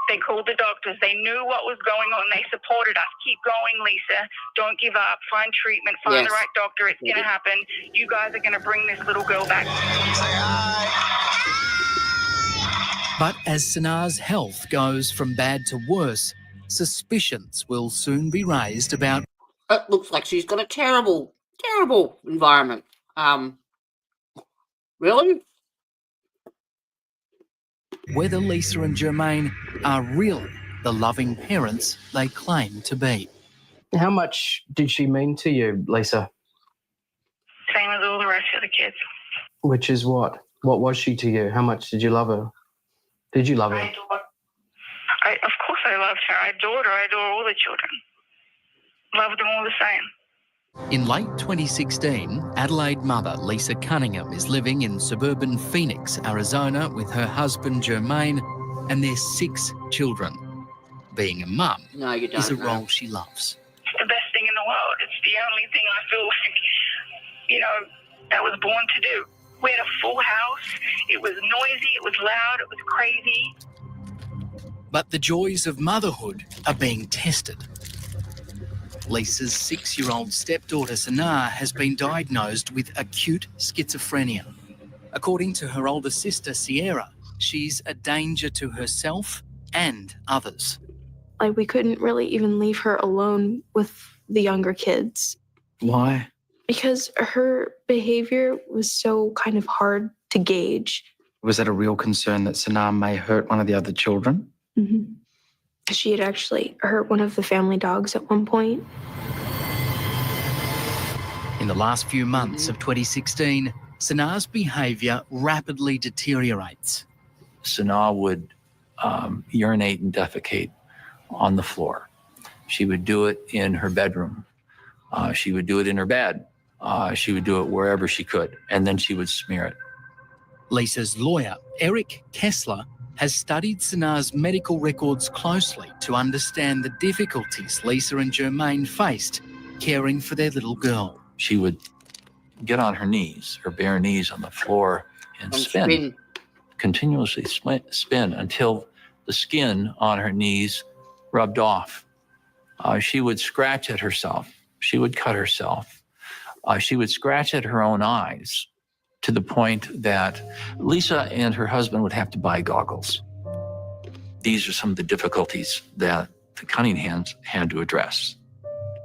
They called the doctors. They knew what was going on. They supported us. Keep going, Lisa. Don't give up. Find treatment. Find the right doctor. It's going to happen. You guys are going to bring this little girl back. But as Sanaa's health goes from bad to worse, suspicions will soon be raised about... It looks like she's got a terrible, terrible environment. Really? whether Lisa and Germayne are really the loving parents they claim to be. How much did she mean to you, Lisa? Same as all the rest of the kids. Which is what? What was she to you? How much did you love her? Did you love her? Of course I loved her. I adored her. I adore all the children. Loved them all the same. In late 2016, Adelaide mother Lisa Cunningham is living in suburban Phoenix, Arizona with her husband Germayne and their 6 children. Being a mum is a role she loves. It's the best thing in the world. It's the only thing I feel like, I was born to do. We had a full house. It was noisy, it was loud, it was crazy. But the joys of motherhood are being tested. Lisa's 6-year-old stepdaughter Sanaa has been diagnosed with acute schizophrenia. According to her older sister Sierra, she's a danger to herself and others. Like, we couldn't really even leave her alone with the younger kids. Why? Because her behavior was so kind of hard to gauge. Was that a real concern that Sanaa may hurt one of the other children? Mm-hmm. She had actually hurt one of the family dogs at one point. In the last few months of 2016, Sanaa's behaviour rapidly deteriorates. Sanaa would urinate and defecate on the floor. She would do it in her bedroom. She would do it in her bed. She would do it wherever she could, and then she would smear it. Lisa's lawyer, Eric Kessler, has studied Sanaa's medical records closely to understand the difficulties Lisa and Germayne faced caring for their little girl. She would get on her knees, her bare knees on the floor, and spin. Continuously spin until the skin on her knees rubbed off. She would scratch at herself. She would cut herself. She would scratch at her own eyes to the point that Lisa and her husband would have to buy goggles. These are some of the difficulties that the Cunninghams had to address.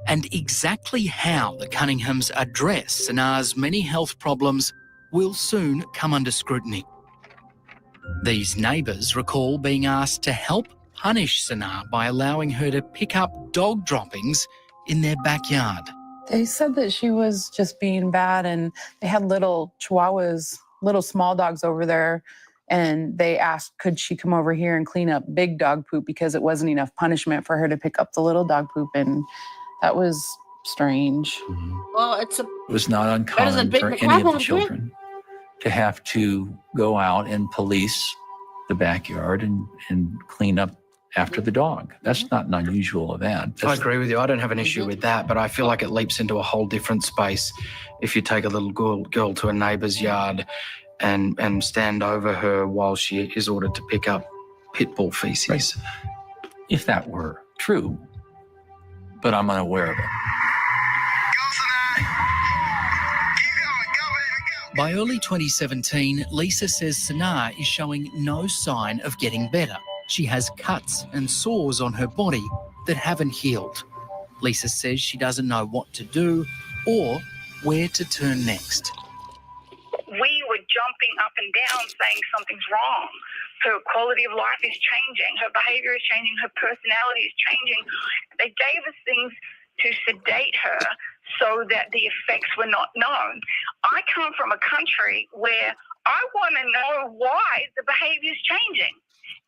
And exactly how the Cunninghams address Sanaa's many health problems will soon come under scrutiny. These neighbours recall being asked to help punish Sanaa by allowing her to pick up dog droppings in their backyard. They said that she was just being bad, and they had little chihuahuas, little small dogs over there, and they asked, could she come over here and clean up big dog poop because it wasn't enough punishment for her to pick up the little dog poop, and that was strange. Well, it was not uncommon for any of the children to have to go out and police the backyard and clean up after the dog. That's not an unusual event. I agree with you. I don't have an issue with that, but I feel like it leaps into a whole different space if you take a little girl to a neighbour's yard and stand over her while she is ordered to pick up pit bull feces. Right. If that were true, but I'm unaware of it. By early 2017, Lisa says Sanaa is showing no sign of getting better. She has cuts and sores on her body that haven't healed. Lisa says she doesn't know what to do or where to turn next. We were jumping up and down saying something's wrong. Her quality of life is changing. Her behaviour is changing. Her personality is changing. They gave us things to sedate her so that the effects were not known. I come from a country where I want to know why the behaviour is changing.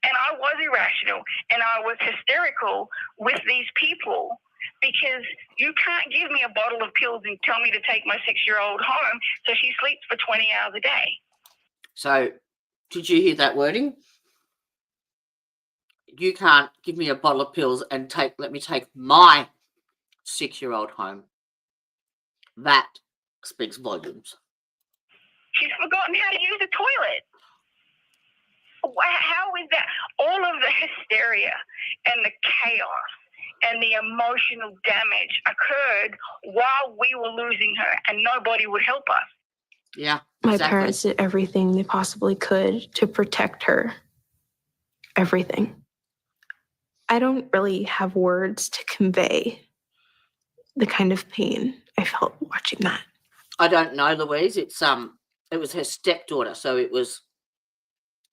And I was irrational and I was hysterical with these people because you can't give me a bottle of pills and tell me to take my 6-year-old home so she sleeps for 20 hours a day. So, did you hear that wording? You can't give me a bottle of pills and let me take my 6-year-old home. That speaks volumes. She's forgotten how to use a toilet. How is that? All of the hysteria and the chaos and the emotional damage occurred while we were losing her and nobody would help us. Yeah, My parents did everything they possibly could to protect her. Everything. I don't really have words to convey the kind of pain I felt watching that. I don't know, Louise. It was her stepdaughter, so it was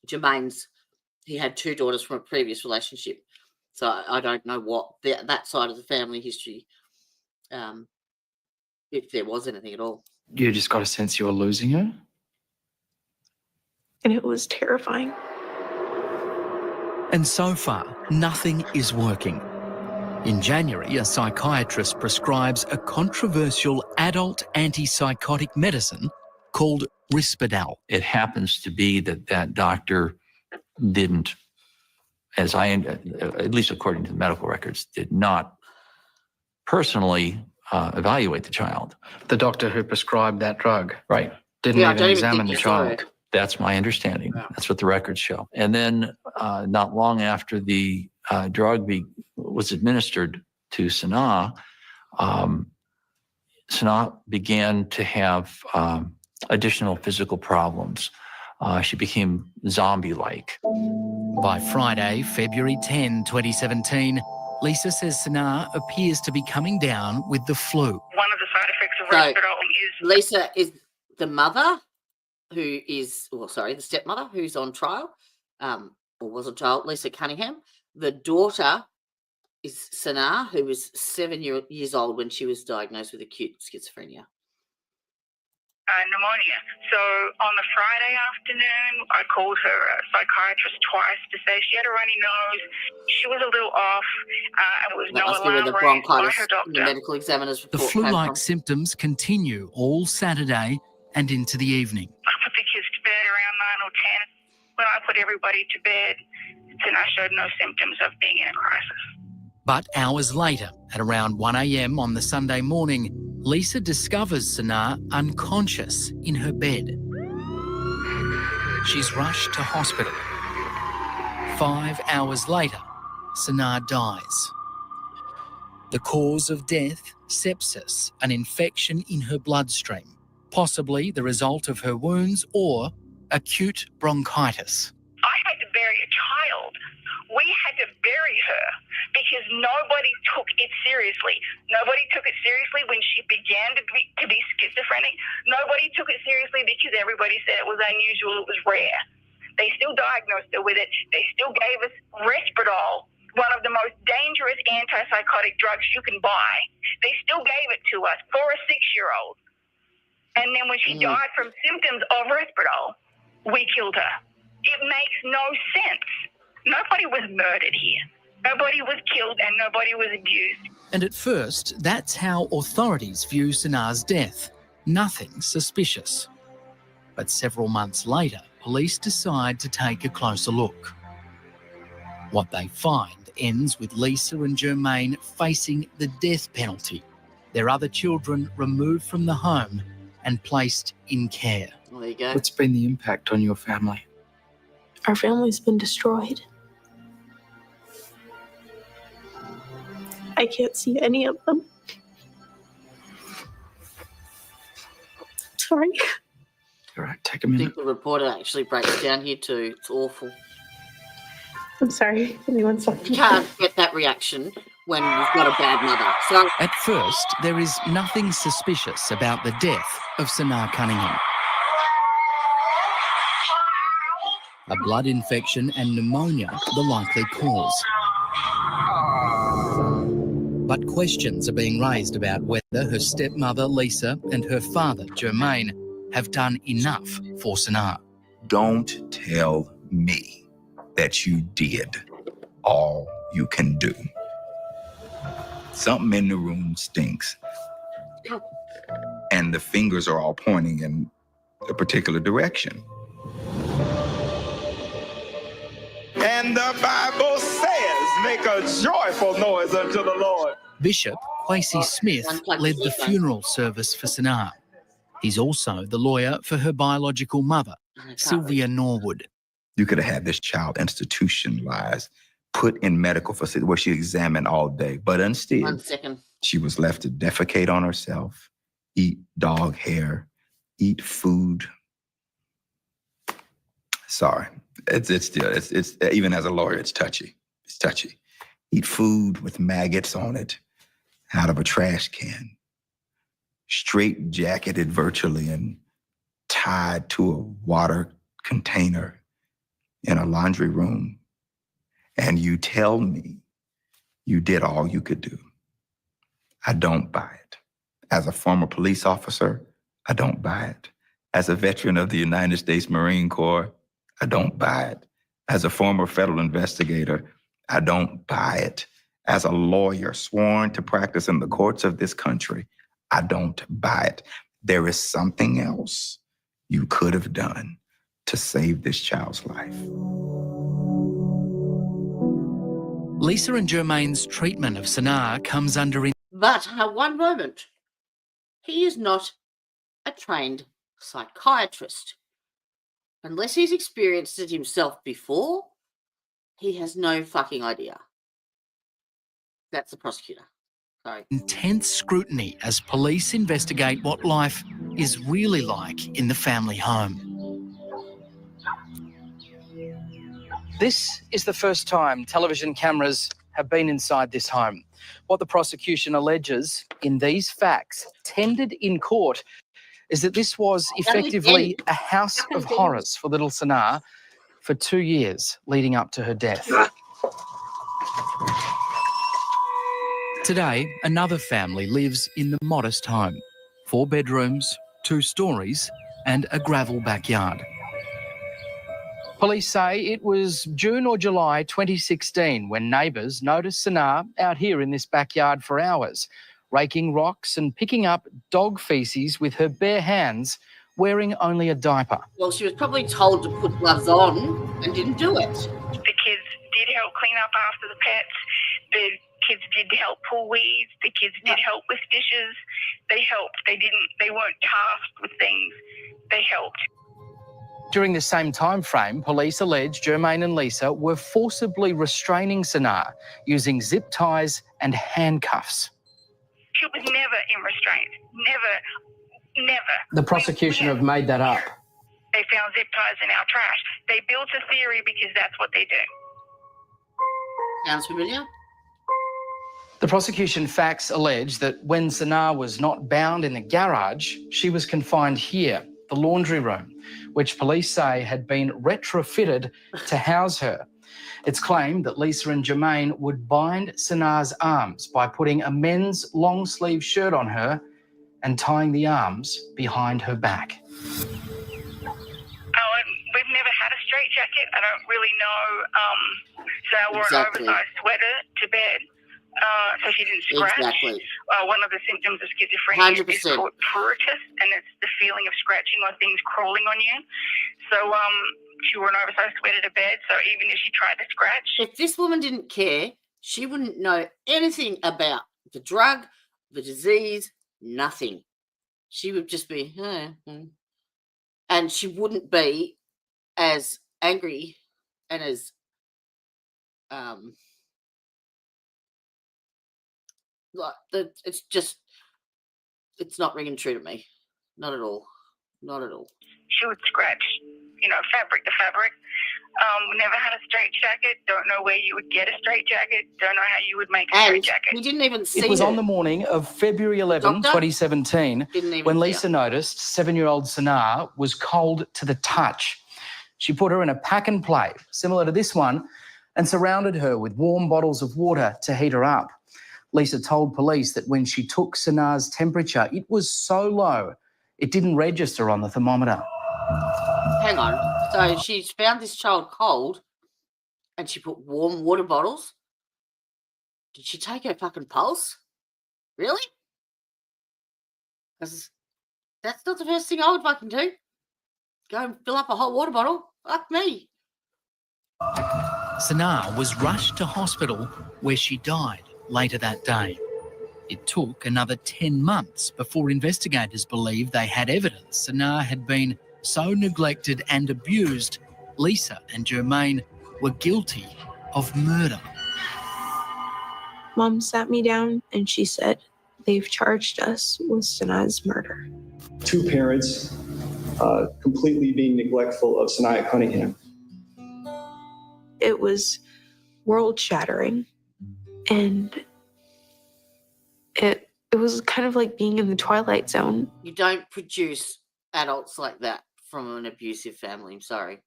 Germayne's. He had 2 daughters from a previous relationship, so I don't know what that side of the family history, if there was anything at all. You just got a sense you were losing her? And it was terrifying. And so far, nothing is working. In January, a psychiatrist prescribes a controversial adult antipsychotic medicine called Risperdal. It happens to be that that doctor didn't, at least according to the medical records, did not personally evaluate the child. The doctor who prescribed that drug? Right. Didn't even examine the child? That's my understanding. Yeah. That's what the records show. And then not long after the drug was administered to Sanaa, Sanaa began to have additional physical problems. She became zombie-like. By Friday, February 10, 2017, Lisa says Sanaa appears to be coming down with the flu. One of the side effects of Risperdal is... Lisa is the mother the stepmother who's on trial, or was on trial, Lisa Cunningham. The daughter is Sanaa, who was 7 years old when she was diagnosed with acute schizophrenia. Pneumonia. So on the Friday afternoon, I called her psychiatrist twice to say she had a runny nose, she was a little off, and was no alarm the raised by bronchitis, her doctor. the medical examiner's report. The flu-like symptoms continue all Saturday and into the evening. I put the kids to bed around 9 or 10. When I put everybody to bed, Sanaa showed no symptoms of being in a crisis. But hours later, at around 1 a.m. on the Sunday morning, Lisa discovers Sanaa unconscious in her bed. She's rushed to hospital. 5 hours later, Sanaa dies. The cause of death, sepsis, an infection in her bloodstream, possibly the result of her wounds or acute bronchitis. I had to bury a child. We had to bury her because nobody took it seriously. Nobody took it seriously when she began to be schizophrenic. Nobody took it seriously because everybody said it was unusual, it was rare. They still diagnosed her with it. They still gave us Risperdal, one of the most dangerous antipsychotic drugs you can buy. They still gave it to us for a 6-year-old. And then when she died from symptoms of Risperdal, we killed her. It makes no sense. Nobody was murdered here. Nobody was killed and nobody was abused. And at first, that's how authorities view Sanaa's death. Nothing suspicious. But several months later, police decide to take a closer look. What they find ends with Lisa and Germayne facing the death penalty. Their other children removed from the home and placed in care. Well, there you go. What's been the impact on your family? Our family's been destroyed. I can't see any of them. Sorry. All right, take a I minute. think the reporter actually breaks down here too. It's awful. I'm sorry. Give me 1 second. You can't get that reaction when you've got a bad mother. So At first, there is nothing suspicious about the death of Sanaa Cunningham. A blood infection and pneumonia the likely cause. But questions are being raised about whether her stepmother, Lisa, and her father, Germayne, have done enough for Sanaa. Don't tell me that you did all you can do. Something in the room stinks. And the fingers are all pointing in a particular direction. And the Bible says, make a joyful noise unto the Lord. Bishop Kwesi Smith led the funeral service for Sanaa. He's also the lawyer for her biological mother, Sylvia Norwood. You could have had this child institutionalized, put in medical facility where she examined all day, but instead, 1 second. She was left to defecate on herself, eat dog hair, eat food. Sorry, it's even as a lawyer, it's touchy. It's touchy. Eat food with maggots on it out of a trash can, straight jacketed virtually and tied to a water container in a laundry room. And you tell me you did all you could do. I don't buy it. As a former police officer, I don't buy it. As a veteran of the United States Marine Corps, I don't buy it. As a former federal investigator, I don't buy it. As a lawyer sworn to practice in the courts of this country, I don't buy it. There is something else you could have done to save this child's life. Lisa and Germayne's treatment of Sanaa comes under... But one moment. He is not a trained psychiatrist. Unless he's experienced it himself before, he has no fucking idea. That's the prosecutor. Sorry. Intense scrutiny as police investigate what life is really like in the family home. This is the first time television cameras have been inside this home. What the prosecution alleges in these facts tendered in court is that this was effectively a house of horrors for little Sanaa for 2 years leading up to her death. Today, another family lives in the modest home. 4 bedrooms, 2 stories and a gravel backyard. Police say it was June or July 2016 when neighbours noticed Sanaa out here in this backyard for hours, raking rocks and picking up dog faeces with her bare hands, wearing only a diaper. Well, she was probably told to put gloves on and didn't do it. The kids did help clean up after the pets. The kids did help pull weeds. The kids did help with dishes. They helped. They weren't tasked with things. They helped. During the same time frame, police allege Germayne and Lisa were forcibly restraining Sanaa using zip ties and handcuffs. She was never in restraint. Never. The prosecution have made that up. They found zip ties in our trash. They built a theory because that's what they do. Sounds familiar? The prosecution facts allege that when Sanaa was not bound in the garage, she was confined here, the laundry room, which police say had been retrofitted to house her. It's claimed that Lisa and Germayne would bind Sanaa's arms by putting a men's long-sleeve shirt on her and tying the arms behind her back. We've never had a straitjacket. I don't really know. So I wore an oversized sweater to bed so she didn't scratch. Exactly. One of the symptoms of schizophrenia 100%. is called pruritus, and it's the feeling of scratching or things crawling on you. So she wore an oversized sweater to bed, so even if she tried to scratch... If this woman didn't care, she wouldn't know anything about the drug, the disease, nothing. She would just be, and she wouldn't be as angry and as it's not ringing true to me. Not at all. Not at all. She would scratch, fabric to fabric. Never had a straitjacket. Don't know where you would get a straitjacket. Don't know how you would make a straitjacket. We didn't even see it. Was on the morning of February 11, 2017, when Lisa noticed 7-year-old Sanaa was cold to the touch. She put her in a pack and play, similar to this one, and surrounded her with warm bottles of water to heat her up. Lisa told police that when she took Sanaa's temperature, it was so low, it didn't register on the thermometer. Hang on. So she's found this child cold and she put warm water bottles? Did she take her fucking pulse? Really? Because that's not the first thing I would fucking do. Go and fill up a hot water bottle. Fuck me. Sanaa was rushed to hospital where she died later that day. It took another 10 months before investigators believed they had evidence Sanaa had been so neglected and abused, Lisa and Germayne were guilty of murder. Mom sat me down and she said, "They've charged us with Sanaa's murder." 2 parents completely being neglectful of Sanaa Cunningham. It was world-shattering, and it was kind of like being in the Twilight Zone. You don't produce adults like that from an abusive family. I'm sorry.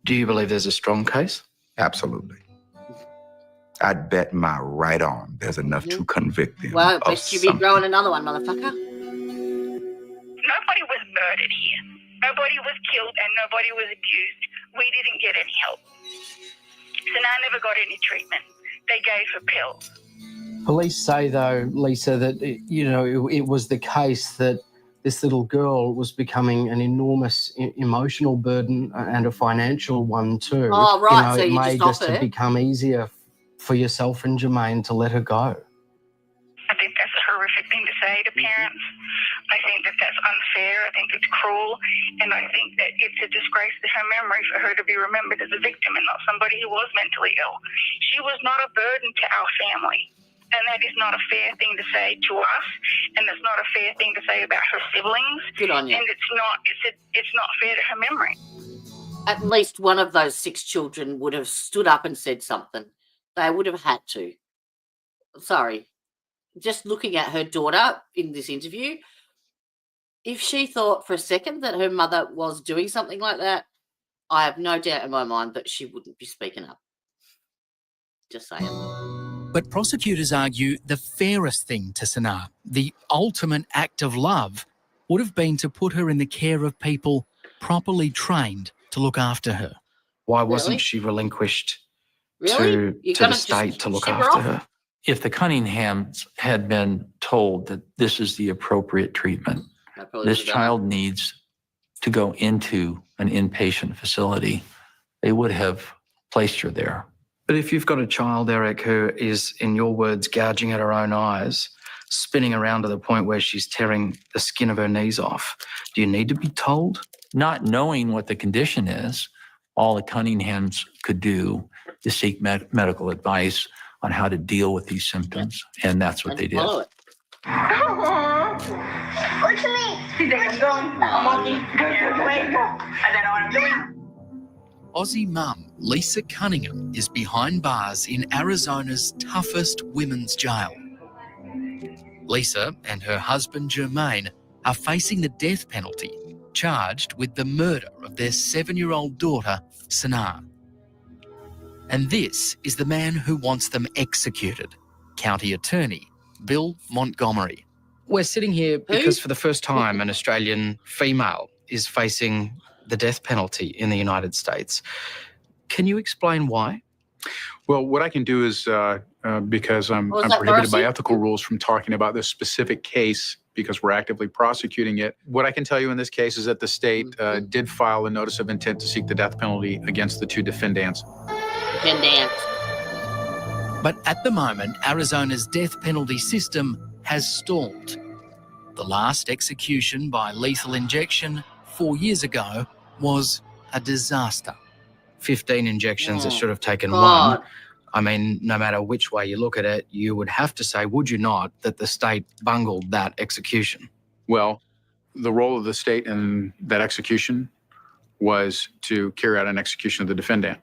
Do you believe there's a strong case? Absolutely. I'd bet my right arm there's enough to convict them. Well, best you be growing another one, motherfucker. Nobody was murdered here. Nobody was killed and nobody was abused. We didn't get any help. Sanaa never got any treatment. They gave her pills. Police say, though, Lisa, that, it was the case that this little girl was becoming an enormous emotional burden and a financial one too. Oh, right. So it you may just have become easier for yourself and Germayne to let her go. I think that's a horrific thing to say to parents. I think that that's unfair. I think it's cruel. And I think that it's a disgrace to her memory for her to be remembered as a victim and not somebody who was mentally ill. She was not a burden to our family. And that is not a fair thing to say to us, and it's not a fair thing to say about her siblings. Good on you. And it's not fair to her memory. At least one of those 6 children would have stood up and said something. They would have had to. Sorry. Just looking at her daughter in this interview, if she thought for a second that her mother was doing something like that, I have no doubt in my mind that she wouldn't be speaking up. Just saying. But prosecutors argue the fairest thing to Sanaa, the ultimate act of love, would have been to put her in the care of people properly trained to look after her. Why wasn't she relinquished Really? to the state to look after her? If the Cunninghams had been told that this is the appropriate treatment, this child needs to go into an inpatient facility, they would have placed her there. But if you've got a child, Eric, who is, in your words, gouging at her own eyes, spinning around to the point where she's tearing the skin of her knees off, do you need to be told? Not knowing what the condition is, all the Cunninghams could do is seek medical advice on how to deal with these symptoms, and that's what they did. Look to me. I'm walking. I don't know what I'm doing. Aussie mum Lisa Cunningham is behind bars in Arizona's toughest women's jail. Lisa and her husband Germayne are facing the death penalty, charged with the murder of their 7-year-old daughter, Sanaa. And this is the man who wants them executed, County Attorney Bill Montgomery. We're sitting here because for the first time an Australian female is facing the death penalty in the United States. Can you explain why? Well, what I can do is, because I'm prohibited by ethical rules from talking about this specific case because we're actively prosecuting it, what I can tell you in this case is that the state did file a notice of intent to seek the death penalty against the 2 defendants. But at the moment, Arizona's death penalty system has stalled. The last execution by lethal injection 4 years ago was a disaster. 15 injections, it should have taken 1. I mean, no matter which way you look at it, you would have to say, would you not, that the state bungled that execution? Well, the role of the state in that execution was to carry out an execution of the defendant,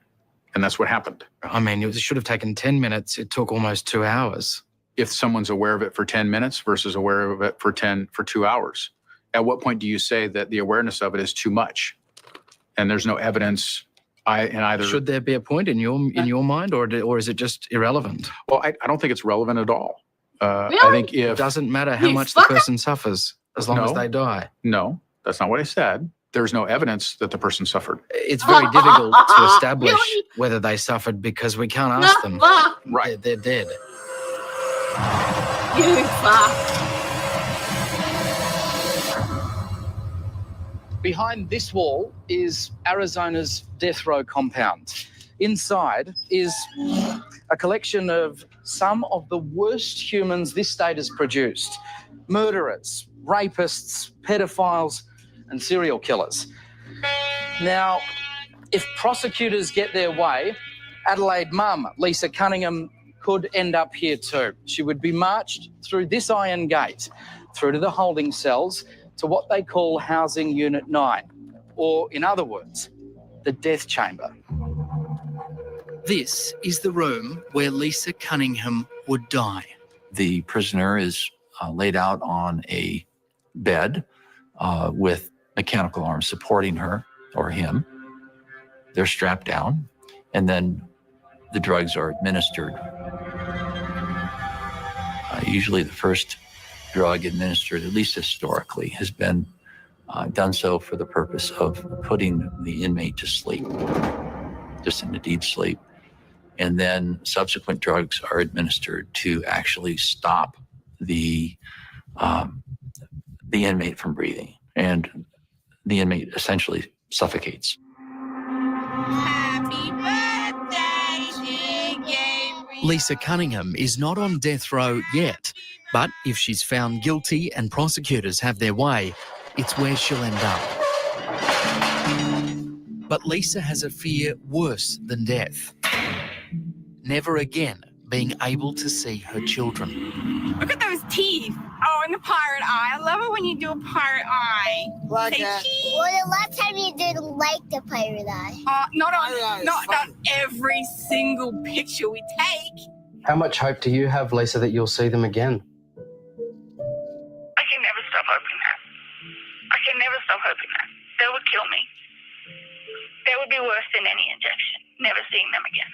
and that's what happened. I mean, it should have taken 10 minutes. It took almost 2 hours. If someone's aware of it for 10 minutes versus aware of it for 2 hours, at what point do you say that the awareness of it is too much? And there's no evidence in either. Should there be a point in your mind, or is it just irrelevant? Well, I don't think it's relevant at all. Really? I think it doesn't matter how much the person suffers as long as they die. No, that's not what I said. There's no evidence that the person suffered. It's very difficult to establish whether they suffered because we can't ask them. Right. They're dead. You fuck. Behind this wall is Arizona's death row compound. Inside is a collection of some of the worst humans this state has produced. Murderers, rapists, pedophiles, and serial killers. Now, if prosecutors get their way, Adelaide mum, Lisa Cunningham, could end up here too. She would be marched through this iron gate, through to the holding cells, to what they call Housing Unit 9, or in other words, the death chamber. This is the room where Lisa Cunningham would die. The prisoner is laid out on a bed with mechanical arms supporting her or him. They're strapped down, and then the drugs are administered. Usually the first drug administered, at least historically, has been done so for the purpose of putting the inmate to sleep, just in a deep sleep. and then subsequent drugs are administered to actually stop the inmate from breathing, and the inmate essentially suffocates. Happy birthday, dear Gabriel. Lisa Cunningham is not on death row yet, but if she's found guilty and prosecutors have their way, it's where she'll end up. But Lisa has a fear worse than death. Never again being able to see her children. Look at those teeth. Oh, and the pirate eye. I love it when you do a pirate eye. Well, Say cheese. the last time you didn't like the pirate eye. Not every single picture we take. How much hope do you have, Lisa, that you'll see them again? I can never stop hoping that. I can never stop hoping that. They would kill me. That would be worse than any injection. Never seeing them again.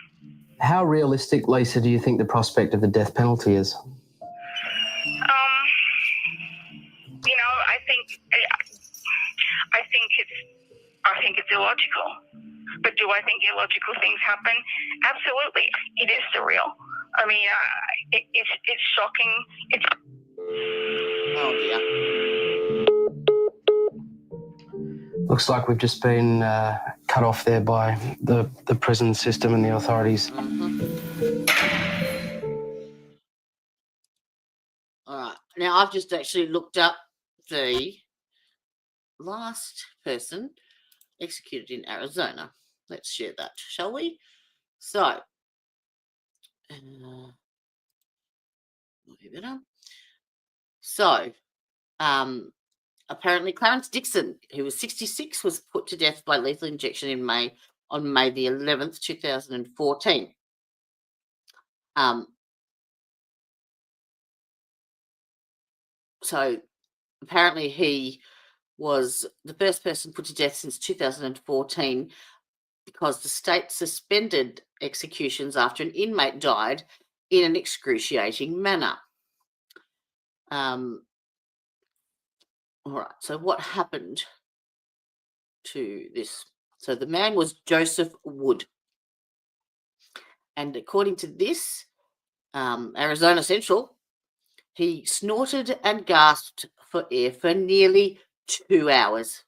How realistic, Lisa, do you think the prospect of the death penalty is? I think it's illogical. But do I think illogical things happen? Absolutely. It is surreal. I mean, it's shocking. Oh dear. Looks like we've just been cut off there by the prison system and the authorities. All right. Now, I've just actually looked up the last person executed in Arizona. Let's share that, shall we? So, apparently Clarence Dixon, who was 66, was put to death by lethal injection on May the 11th, 2014. So apparently he was the first person put to death since 2014 because the state suspended executions after an inmate died in an excruciating manner. All right, so what happened to this? So the man was Joseph Wood. And according to this, Arizona Central, he snorted and gasped for air for nearly 2 hours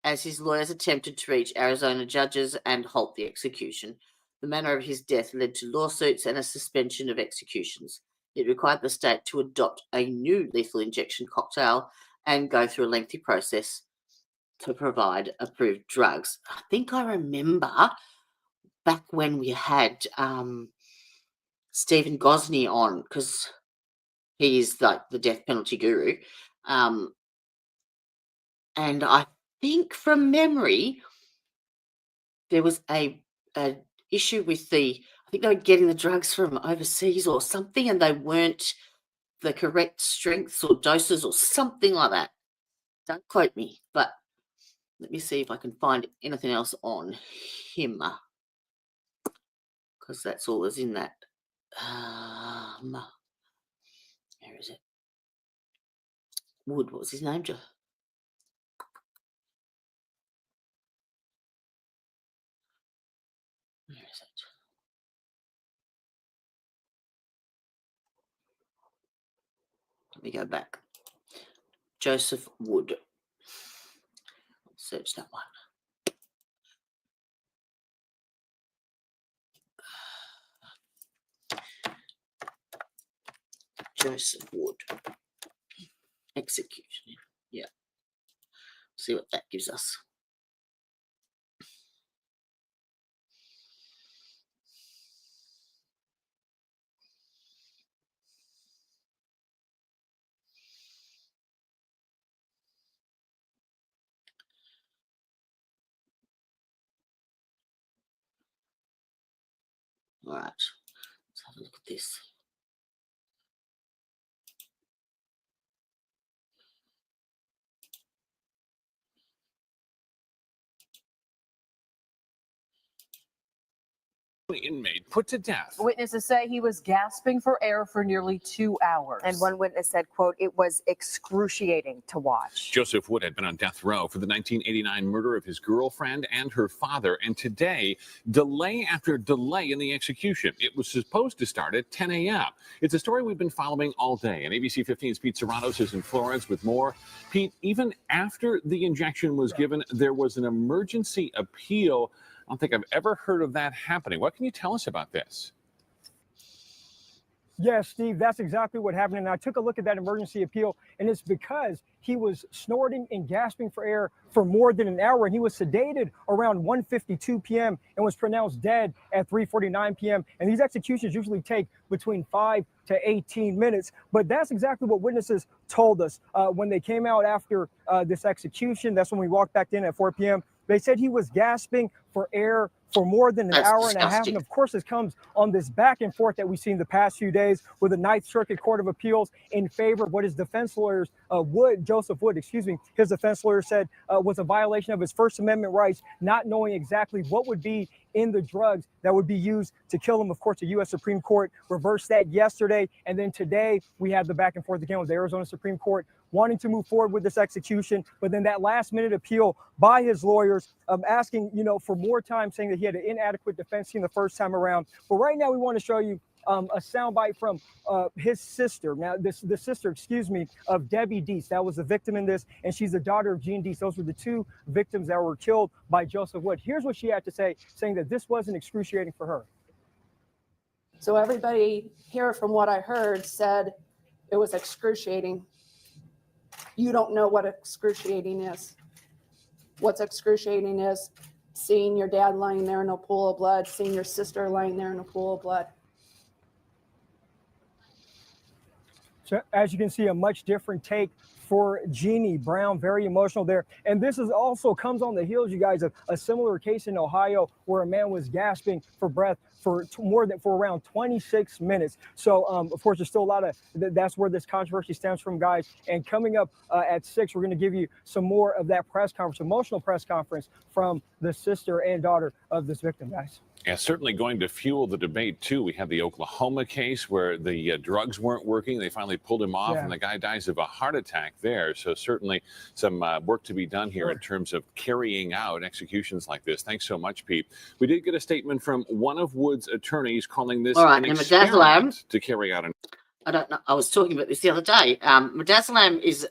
as his lawyers attempted to reach Arizona judges and halt the execution. The manner of his death led to lawsuits and a suspension of executions. It required the state to adopt a new lethal injection cocktail and go through a lengthy process to provide approved drugs. I think I remember back when we had Stephen Gosney on, because he is like the death penalty guru. And I think from memory, there was a issue with I think they were getting the drugs from overseas or something, and they weren't the correct strengths or doses or something like that. Don't quote me, but let me see if I can find anything else on him, because that's all that's in that. Where is it? Wood, what was his name? Where is it? Let me go back. Joseph Wood. Search that one. Joseph Wood. Execution. Yeah. See what that gives us. All right, let's have a look at this. Inmate put to death. Witnesses say he was gasping for air for nearly 2 hours. And one witness said, quote, "It was excruciating to watch." Joseph Wood had been on death row for the 1989 murder of his girlfriend and her father. And today, delay after delay in the execution. It was supposed to start at 10 a.m. It's a story we've been following all day. And ABC 15's Pete Serranos is in Florence with more. Pete, even after the injection was given, there was an emergency appeal. I don't think I've ever heard of that happening. What can you tell us about this? Yes, Steve, that's exactly what happened. And I took a look at that emergency appeal, and it's because he was snorting and gasping for air for more than an hour, and he was sedated around 1:52 p.m. and was pronounced dead at 3:49 p.m. And these executions usually take between 5 to 18 minutes. But that's exactly what witnesses told us when they came out after this execution. That's when we walked back in at 4 p.m. They said he was gasping for air for more than an hour and a half. And of course, this comes on this back and forth that we've seen the past few days with the Ninth Circuit Court of Appeals in favor of what his defense lawyers, Joseph Wood, his defense lawyer said was a violation of his First Amendment rights, not knowing exactly what would be in the drugs that would be used to kill him. Of course, the U.S. Supreme Court reversed that yesterday. And then today we had the back and forth again with the Arizona Supreme Court wanting to move forward with this execution. But then that last minute appeal by his lawyers asking, for more time, saying that he had an inadequate defense team the first time around. But right now we want to show you a soundbite from his sister. Now, the sister, of Debbie Deese. That was the victim in this, and she's the daughter of Gene Deese. Those were the two victims that were killed by Joseph Wood. Here's what she had to say, saying that this wasn't excruciating for her. So everybody here, from what I heard, said it was excruciating. You don't know what excruciating is. What's excruciating is seeing your dad lying there in a pool of blood, seeing your sister lying there in a pool of blood. So as you can see, a much different take for Jeannie Brown, very emotional there. And this is also comes on the heels, you guys, of a similar case in Ohio where a man was gasping for breath for around 26 minutes. So, of course, there's still a lot of, that's where this controversy stems from, guys. And coming up at 6, we're going to give you some more of that press conference, emotional press conference from the sister and daughter of this victim, guys. Yeah, certainly going to fuel the debate, too. We had the Oklahoma case where the drugs weren't working. They finally pulled him off, and the guy dies of a heart attack there. So certainly some work to be done here in terms of carrying out executions like this. Thanks so much, Pete. We did get a statement from one of Wood's attorneys calling this an experiment to carry out. I don't know. I was talking about this the other day. Midazolam is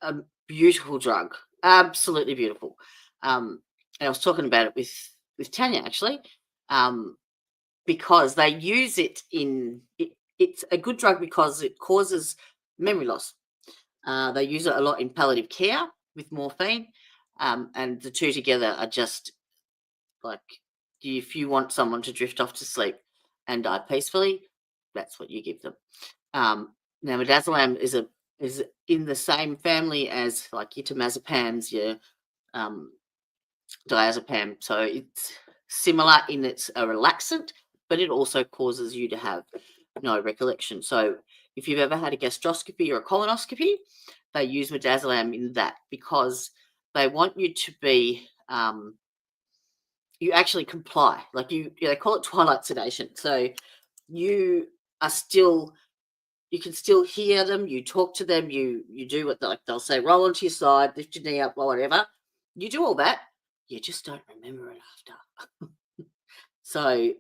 a beautiful drug, absolutely beautiful. And I was talking about it with Tanya, actually, because they use it it's a good drug because it causes memory loss. They use it a lot in palliative care with morphine, and the two together are just like, if you want someone to drift off to sleep and die peacefully, that's what you give them. Now, midazolam is in the same family as like your temazepams, your diazepam, so it's similar in it's a relaxant, but it also causes you to have no recollection. So if you've ever had a gastroscopy or a colonoscopy, they use midazolam in that because they want you to be you actually comply, like they call it twilight sedation. So you can still hear them, you talk to them, you do what they'll say, roll onto your side, lift your knee up, or whatever. You do all that. You just don't remember it after. So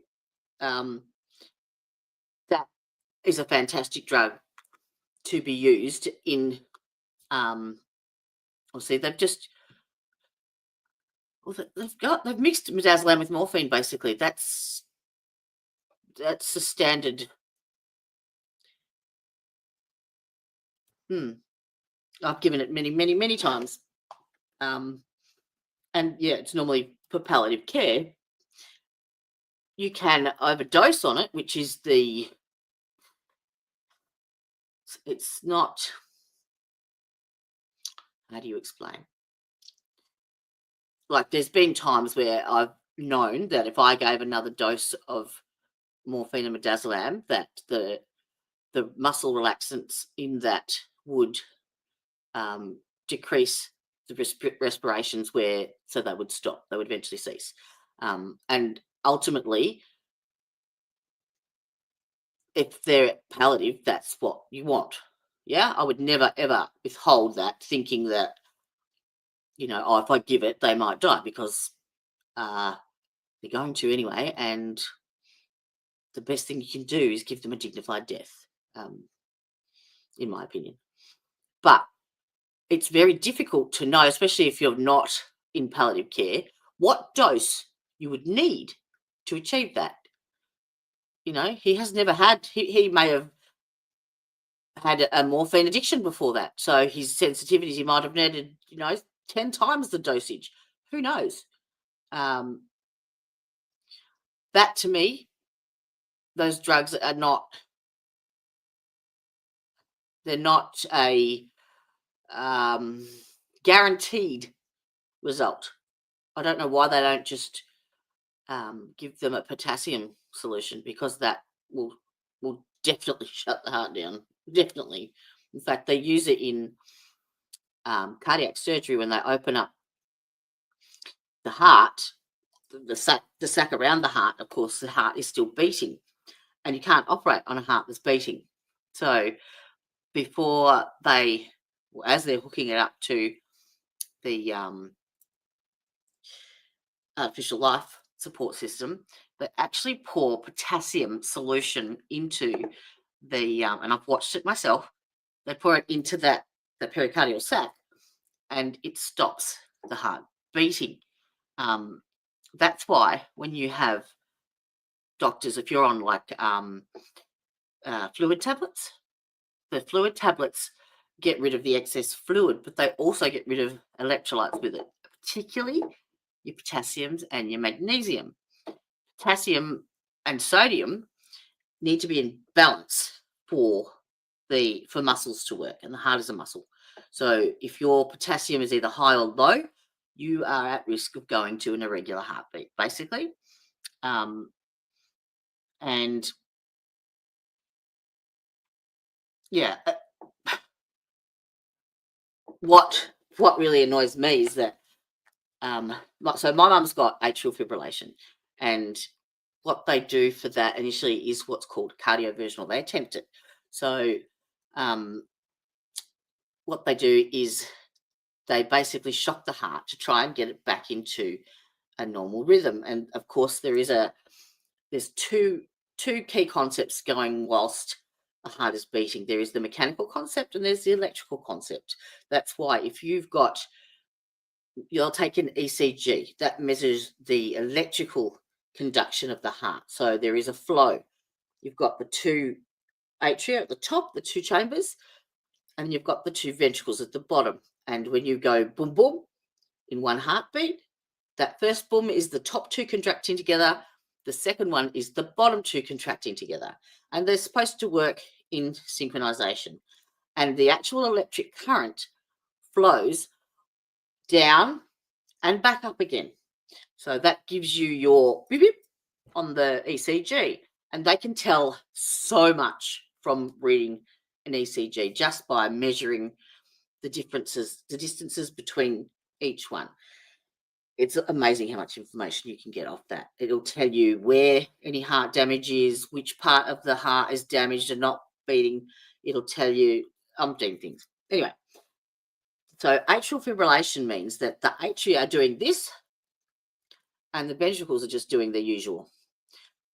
that is a fantastic drug to be used in. Obviously, they've mixed midazolam with morphine. Basically, that's the standard. I've given it many times. And yeah, it's normally for palliative care. You can overdose on it, which is it's not, how do you explain? Like there's been times where I've known that if I gave another dose of morphine and midazolam, that the muscle relaxants in that would decrease the respirations so they would stop, they would eventually cease. And ultimately, if they're palliative, that's what you want. Yeah, I would never, ever withhold that thinking that, you know, oh, if I give it, they might die, because they're going to anyway. And the best thing you can do is give them a dignified death, in my opinion. But it's very difficult to know, especially if you're not in palliative care, what dose you would need to achieve that. You know, he has never had, he may have had a morphine addiction before that. So his sensitivities, he might have needed, you know, 10 times the dosage. Who knows? That to me, those drugs are not, they're not a guaranteed result. I don't know why they don't just give them a potassium solution, because that will definitely shut the heart down. Definitely. In fact, they use it in cardiac surgery when they open up the heart, the sac around the heart. Of course, the heart is still beating, and you can't operate on a heart that's beating. So before they, as they're hooking it up to the artificial life support system, they actually pour potassium solution into the, and I've watched it myself, they pour it into the pericardial sac, and it stops the heart beating. That's why when you have doctors, if you're on like fluid tablets, the fluid tablets get rid of the excess fluid, but they also get rid of electrolytes with it, particularly your potassiums and your magnesium. Potassium and sodium need to be in balance for muscles to work, and the heart is a muscle. So if your potassium is either high or low, you are at risk of going to an irregular heartbeat, basically. And yeah, what really annoys me is that so my mum's got atrial fibrillation, and what they do for that initially is what's called cardioversional. They attempt it. So what they do is they basically shock the heart to try and get it back into a normal rhythm. And of course, there's two key concepts going whilst the heart is beating. There is the mechanical concept and there's the electrical concept. That's why if you'll take an ECG that measures the electrical conduction of the heart. So there is a flow. You've got the two atria at the top, the two chambers, and you've got the two ventricles at the bottom. And when you go boom, boom in one heartbeat, that first boom is the top two contracting together. The second one is the bottom two contracting together. And they're supposed to work in synchronization. And the actual electric current flows down and back up again. So that gives you your beep beep on the ECG. And they can tell so much from reading an ECG just by measuring the differences, the distances between each one. It's amazing how much information you can get off that. It'll tell you where any heart damage is, which part of the heart is damaged and not beating. It'll tell you umpteen things. Anyway, so atrial fibrillation means that the atria are doing this and the ventricles are just doing their usual.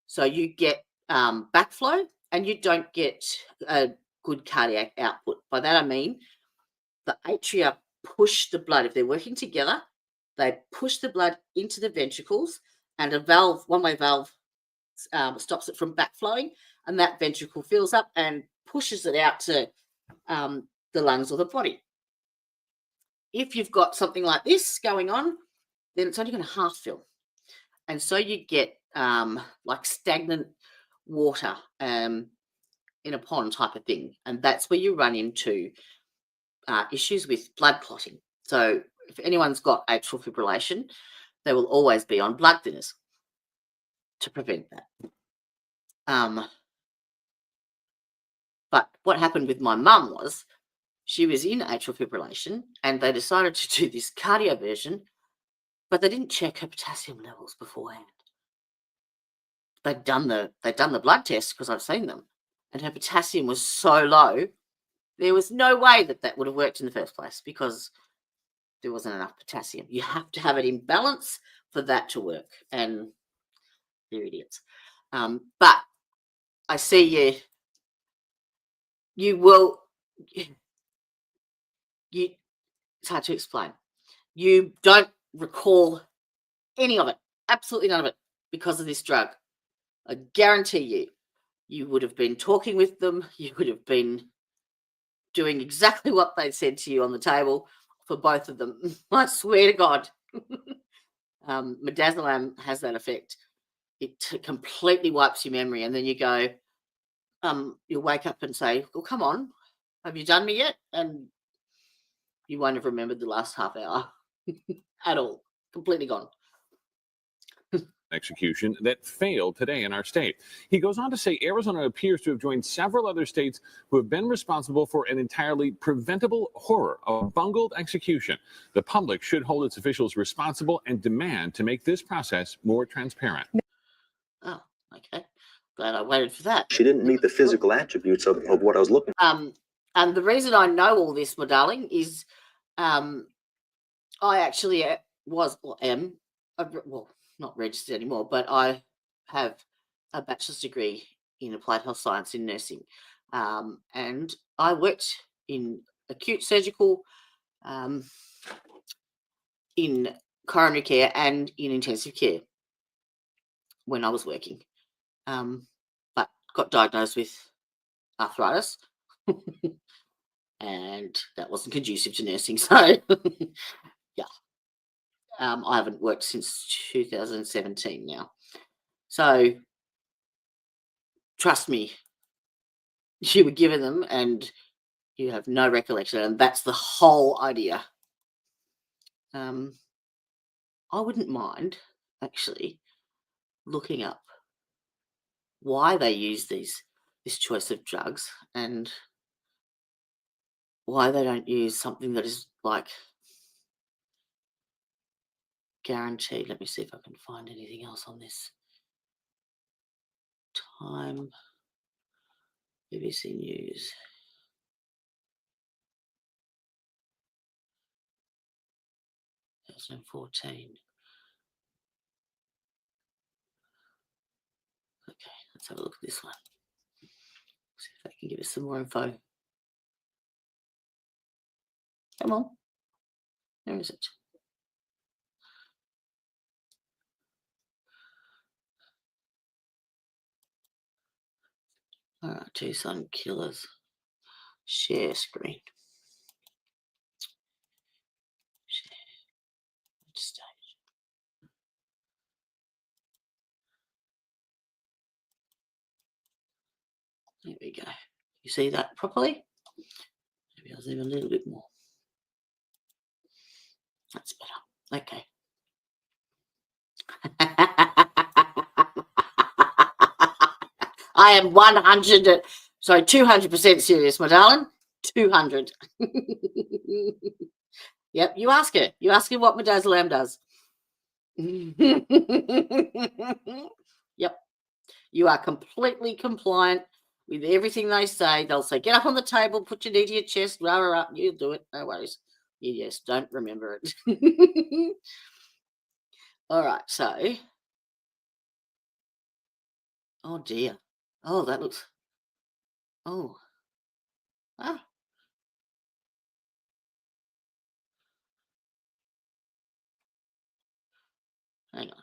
So you get backflow and you don't get a good cardiac output. By that I mean the atria push the blood. If they're working together, they push the blood into the ventricles, and a valve, one-way valve, stops it from backflowing, and that ventricle fills up and pushes it out to the lungs or the body. If you've got something like this going on, then it's only going to half fill. And so you get like stagnant water in a pond type of thing. And that's where you run into issues with blood clotting. So if anyone's got atrial fibrillation, they will always be on blood thinners to prevent that. But what happened with my mum was she was in atrial fibrillation and they decided to do this cardioversion, but they didn't check her potassium levels beforehand. They'd done the blood test because I've seen them, and her potassium was so low, there was no way that that would have worked in the first place because there wasn't enough potassium. You have to have it in balance for that to work, and they're idiots. But I see you will, it's hard to explain. You don't recall any of it, absolutely none of it, because of this drug. I guarantee you would have been talking with them. You would have been doing exactly what they said to you on the table for both of them. I swear to God. Midazolam has that effect. It completely wipes your memory, and then you go, you'll wake up and say, well, come on, have you done me yet? And you won't have remembered the last half hour at all. Completely gone. Execution that failed today in our state. He goes on to say Arizona appears to have joined several other states who have been responsible for an entirely preventable horror of a bungled execution. The public should hold its officials responsible and demand to make this process more transparent. Oh, okay. Glad I waited for that. She didn't meet the physical attributes of what I was looking for. And the reason I know all this, my darling, is I actually am not registered anymore, but I have a bachelor's degree in applied health science in nursing. And I worked in acute surgical, in coronary care and in intensive care when I was working. But got diagnosed with arthritis and that wasn't conducive to nursing. So yeah. I haven't worked since 2017 now. So trust me, you were given them and you have no recollection, and that's the whole idea. I wouldn't mind actually looking up why they use this choice of drugs and why they don't use something that is like guaranteed. Let me see if I can find anything else on this. Time, BBC News. In 14. Okay, let's have a look at this one. See if they can give us some more info. Come on. Where is it? All right, Tucson killers. Share screen. Share. Stage. There we go. You see that properly? Maybe I'll zoom a little bit more. That's better. Okay. I am 200% serious, my darling. 200. Yep, you ask her. You ask her what midazolam does. Yep. You are completely compliant with everything they say. They'll say, get up on the table, put your knee to your chest, rah, rah, rah. You'll do it. No worries. You just don't remember it. All right, so. Oh, dear. Oh, that looks. Oh. Ah. Hang on.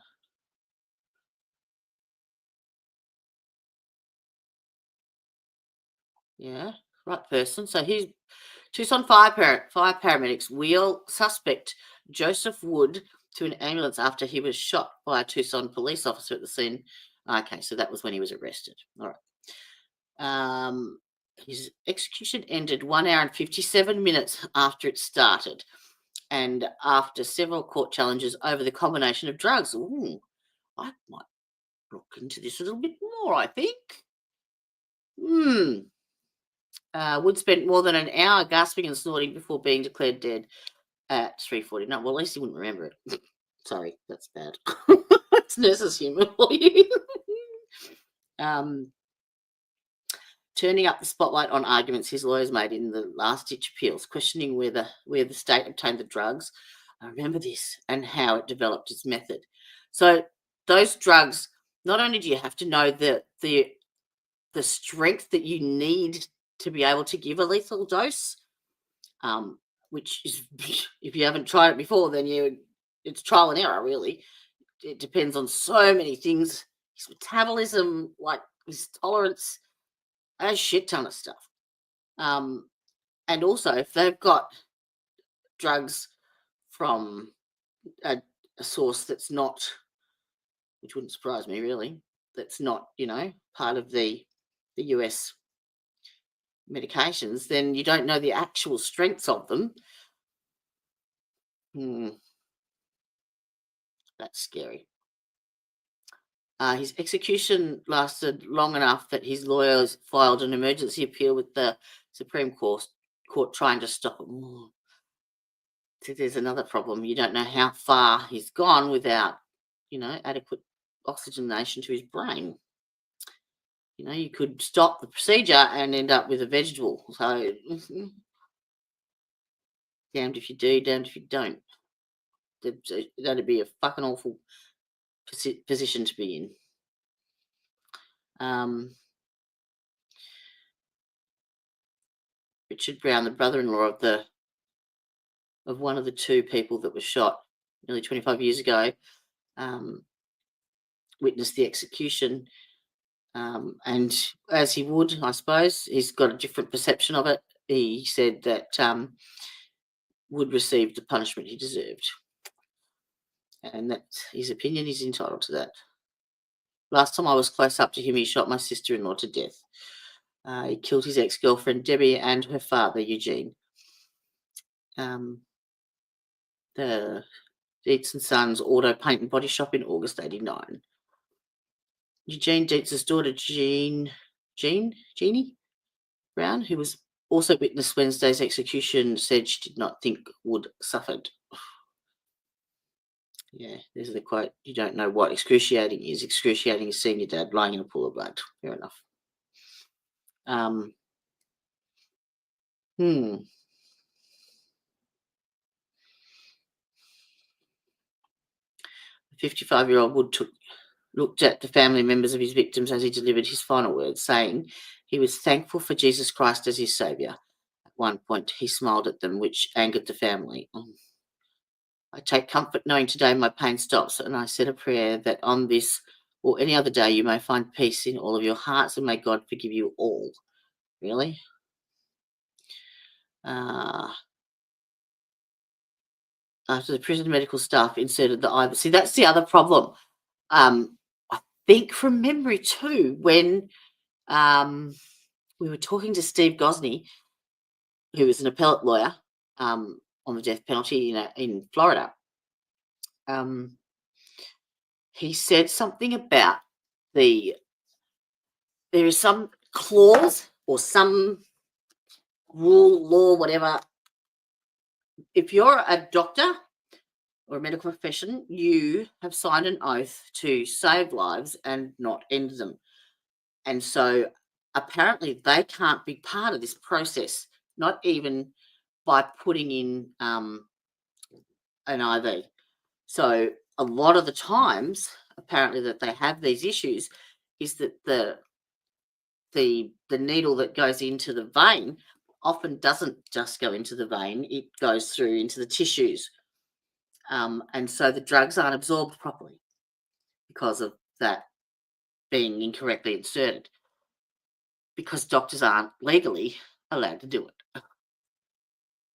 Yeah, right person. So he's Tucson fire paramedics wheel suspect Joseph Wood to an ambulance after he was shot by a Tucson police officer at the scene. Okay, so that was when he was arrested. All right. His execution ended 1 hour and 57 minutes after it started, and after several court challenges over the combination of drugs. Ooh, I might look into this a little bit more, I think. Wood spent more than an hour gasping and snorting before being declared dead at 3:49. Well, at least he wouldn't remember it. Sorry, that's bad. It's nurse's humour for you. turning up the spotlight on arguments his lawyers made in the last-ditch appeals, questioning where the state obtained the drugs. I remember this, and how it developed its method. So those drugs, not only do you have to know the strength that you need to be able to give a lethal dose, which is, if you haven't tried it before, then it's trial and error, really. It depends on so many things. His metabolism, like his tolerance, a shit ton of stuff. And also, if they've got drugs from a source that's not, which wouldn't surprise me really, that's not, part of the US medications, then you don't know the actual strengths of them. That's scary. His execution lasted long enough that his lawyers filed an emergency appeal with the Supreme Court trying to stop it. So there's another problem. You don't know how far he's gone without, adequate oxygenation to his brain. You could stop the procedure and end up with a vegetable. So damned if you do, damned if you don't. That'd be a fucking awful position to be in. Richard Brown, the brother-in-law of one of the two people that was shot nearly 25 years ago, witnessed the execution. And as he would, I suppose, he's got a different perception of it. He said that Wood received the punishment he deserved. And that's his opinion. He's entitled to that. Last time I was close up to him, he shot my sister-in-law to death. He killed his ex-girlfriend, Debbie, and her father, Eugene. The Dietz and Sons auto paint and body shop in August 1989. Eugene Dietz's daughter, Jeannie Brown, who was also witnessed Wednesday's execution, said she did not think Wood suffered. Yeah, there's the quote. You don't know what excruciating is. Excruciating is seeing your dad lying in a pool of blood. Fair enough. The 55-year-old Wood looked at the family members of his victims as he delivered his final words, saying he was thankful for Jesus Christ as his saviour. At one point, he smiled at them, which angered the family. I take comfort knowing today my pain stops, and I said a prayer that on this or any other day you may find peace in all of your hearts, and may God forgive you all. Really? After the prison medical staff inserted the IV. See, that's the other problem. I think from memory too, when we were talking to Steve Gosney, who is an appellate lawyer on the death penalty in Florida, he said something about there is some clause or some rule, law, whatever. If you're a doctor or a medical profession, you have signed an oath to save lives and not end them. And so apparently they can't be part of this process, not even by putting in an IV. So a lot of the times, apparently, that they have these issues is that the needle that goes into the vein often doesn't just go into the vein, it goes through into the tissues. And so the drugs aren't absorbed properly because of that being incorrectly inserted, because doctors aren't legally allowed to do it.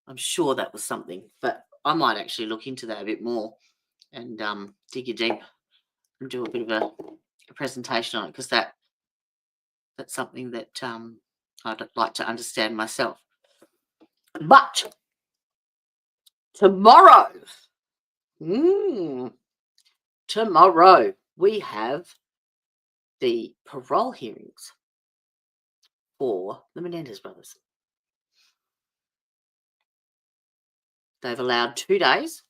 I'm sure that was something, but I might actually look into that a bit more and dig you deep and do a bit of a presentation on it, because that's something that I'd like to understand myself. But tomorrow we have the parole hearings for the Menendez brothers. They've allowed 2 days,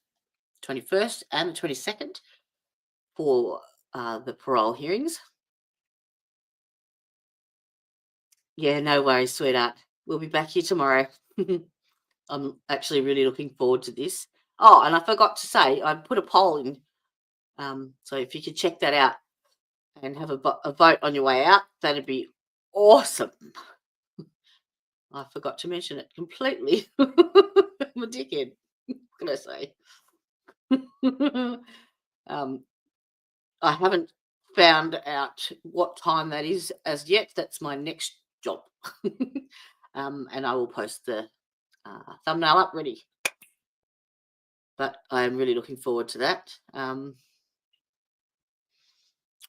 21st and the 22nd, for the parole hearings. Yeah, no worries, sweetheart. We'll be back here tomorrow. I'm actually really looking forward to this. Oh, and I forgot to say, I put a poll in. So if you could check that out and have a vote on your way out, that'd be awesome. I forgot to mention it completely. I'm a dickhead. What can I say? I haven't found out what time that is as yet. That's my next job. And I will post the thumbnail up ready. But I'm really looking forward to that.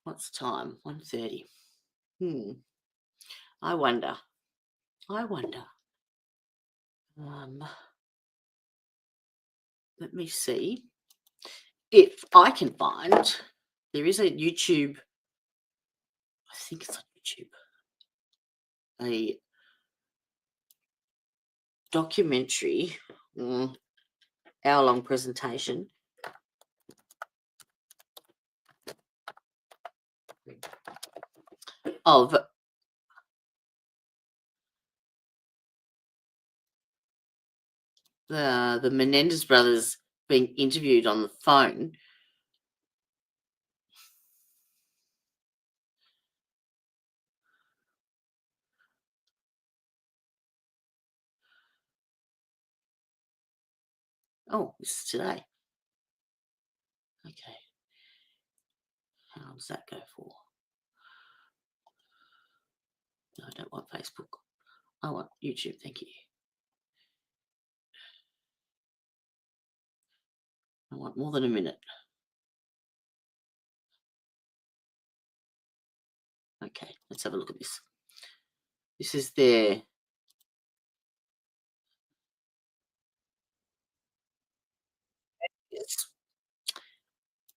What's the time? 1:30. I wonder. Let me see if I can find. There is a YouTube. I think it's on YouTube. A documentary, hour-long presentation of the Menendez brothers being interviewed on the phone. Oh, this is today. Okay. How long does that go for? No, I don't want Facebook. I want YouTube. Thank you. I want more than a minute. Okay, let's have a look at this. This is their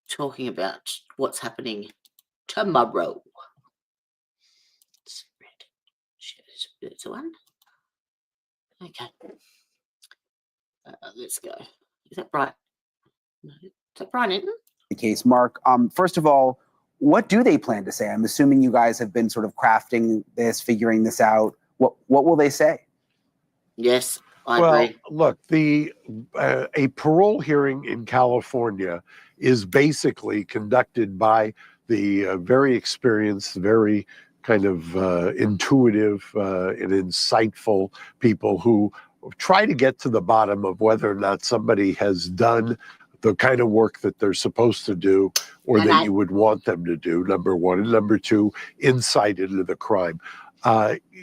talking about what's happening tomorrow. It's one. Okay. Let's go. Is that right? No. Is that Brian Enton? The case, Mark. First of all, what do they plan to say? I'm assuming you guys have been sort of crafting this, figuring this out. What will they say? Yes, I agree. Look, a parole hearing in California is basically conducted by the very experienced, very kind of intuitive and insightful people who try to get to the bottom of whether or not somebody has done the kind of work that they're supposed to do or that you would want them to do, number one. And number two, insight into the crime.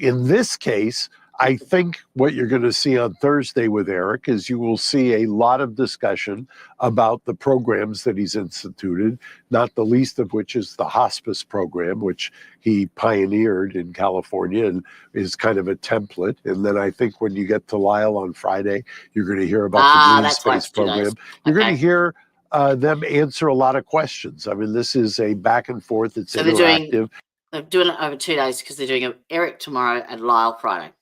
In this case, I think what you're going to see on Thursday with Eric is you will see a lot of discussion about the programs that he's instituted, not the least of which is the hospice program, which he pioneered in California and is kind of a template. And then I think when you get to Lyle on Friday, you're going to hear about the Green Space program. You're going to hear them answer a lot of questions. I mean, this is a back and forth. It's interactive. They're doing it over 2 days because they're doing Eric tomorrow and Lyle Friday.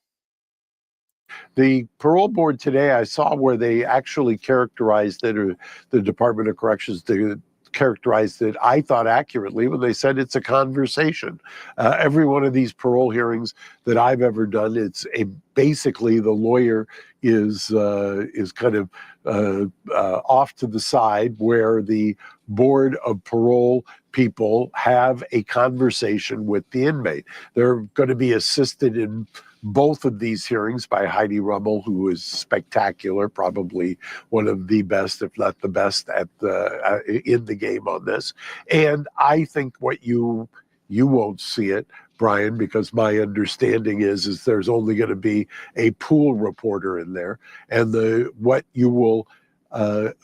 The parole board today, I saw where they actually characterized it, or the Department of Corrections characterized it, I thought accurately, when they said it's a conversation. Every one of these parole hearings that I've ever done, it's basically the lawyer is kind of off to the side where the board of parole people have a conversation with the inmate. They're going to be assisted in both of these hearings by Heidi Rummel, who is spectacular, probably one of the best, if not the best, at in the game on this. And I think what you won't see it, Brian, because my understanding is there's only going to be a pool reporter in there, and what you will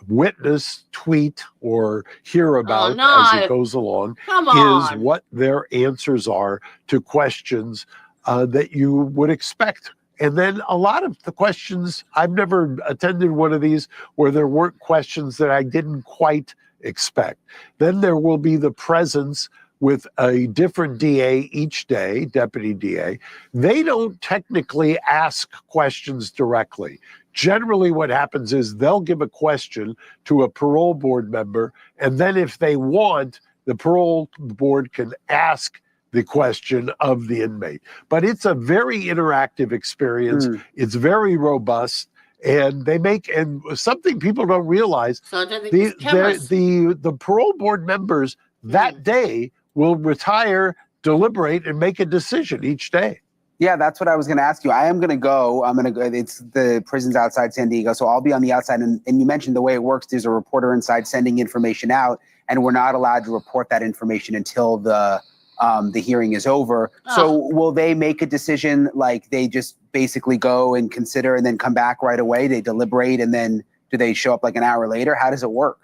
witness, tweet, or hear about as it goes along is what their answers are to questions that you would expect. And then a lot of the questions, I've never attended one of these where there weren't questions that I didn't quite expect. Then there will be the presence with a different DA each day, deputy DA. They don't technically ask questions directly. Generally what happens is they'll give a question to a parole board member, and then if they want, the parole board can ask the question of the inmate. But it's a very interactive experience. It's very robust. And they make, and something people don't realize, So I don't think there's cameras. the parole board members that day will retire, deliberate, and make a decision each day. Yeah, that's what I was going to ask you. I am going to go. I'm going to go. It's the prisons outside San Diego, so I'll be on the outside. And you mentioned the way it works. There's a reporter inside sending information out, and we're not allowed to report that information until the hearing is over. So will they make a decision, like they just basically go and consider and then come back right away? They deliberate, and then do they show up like an hour later? How does it work?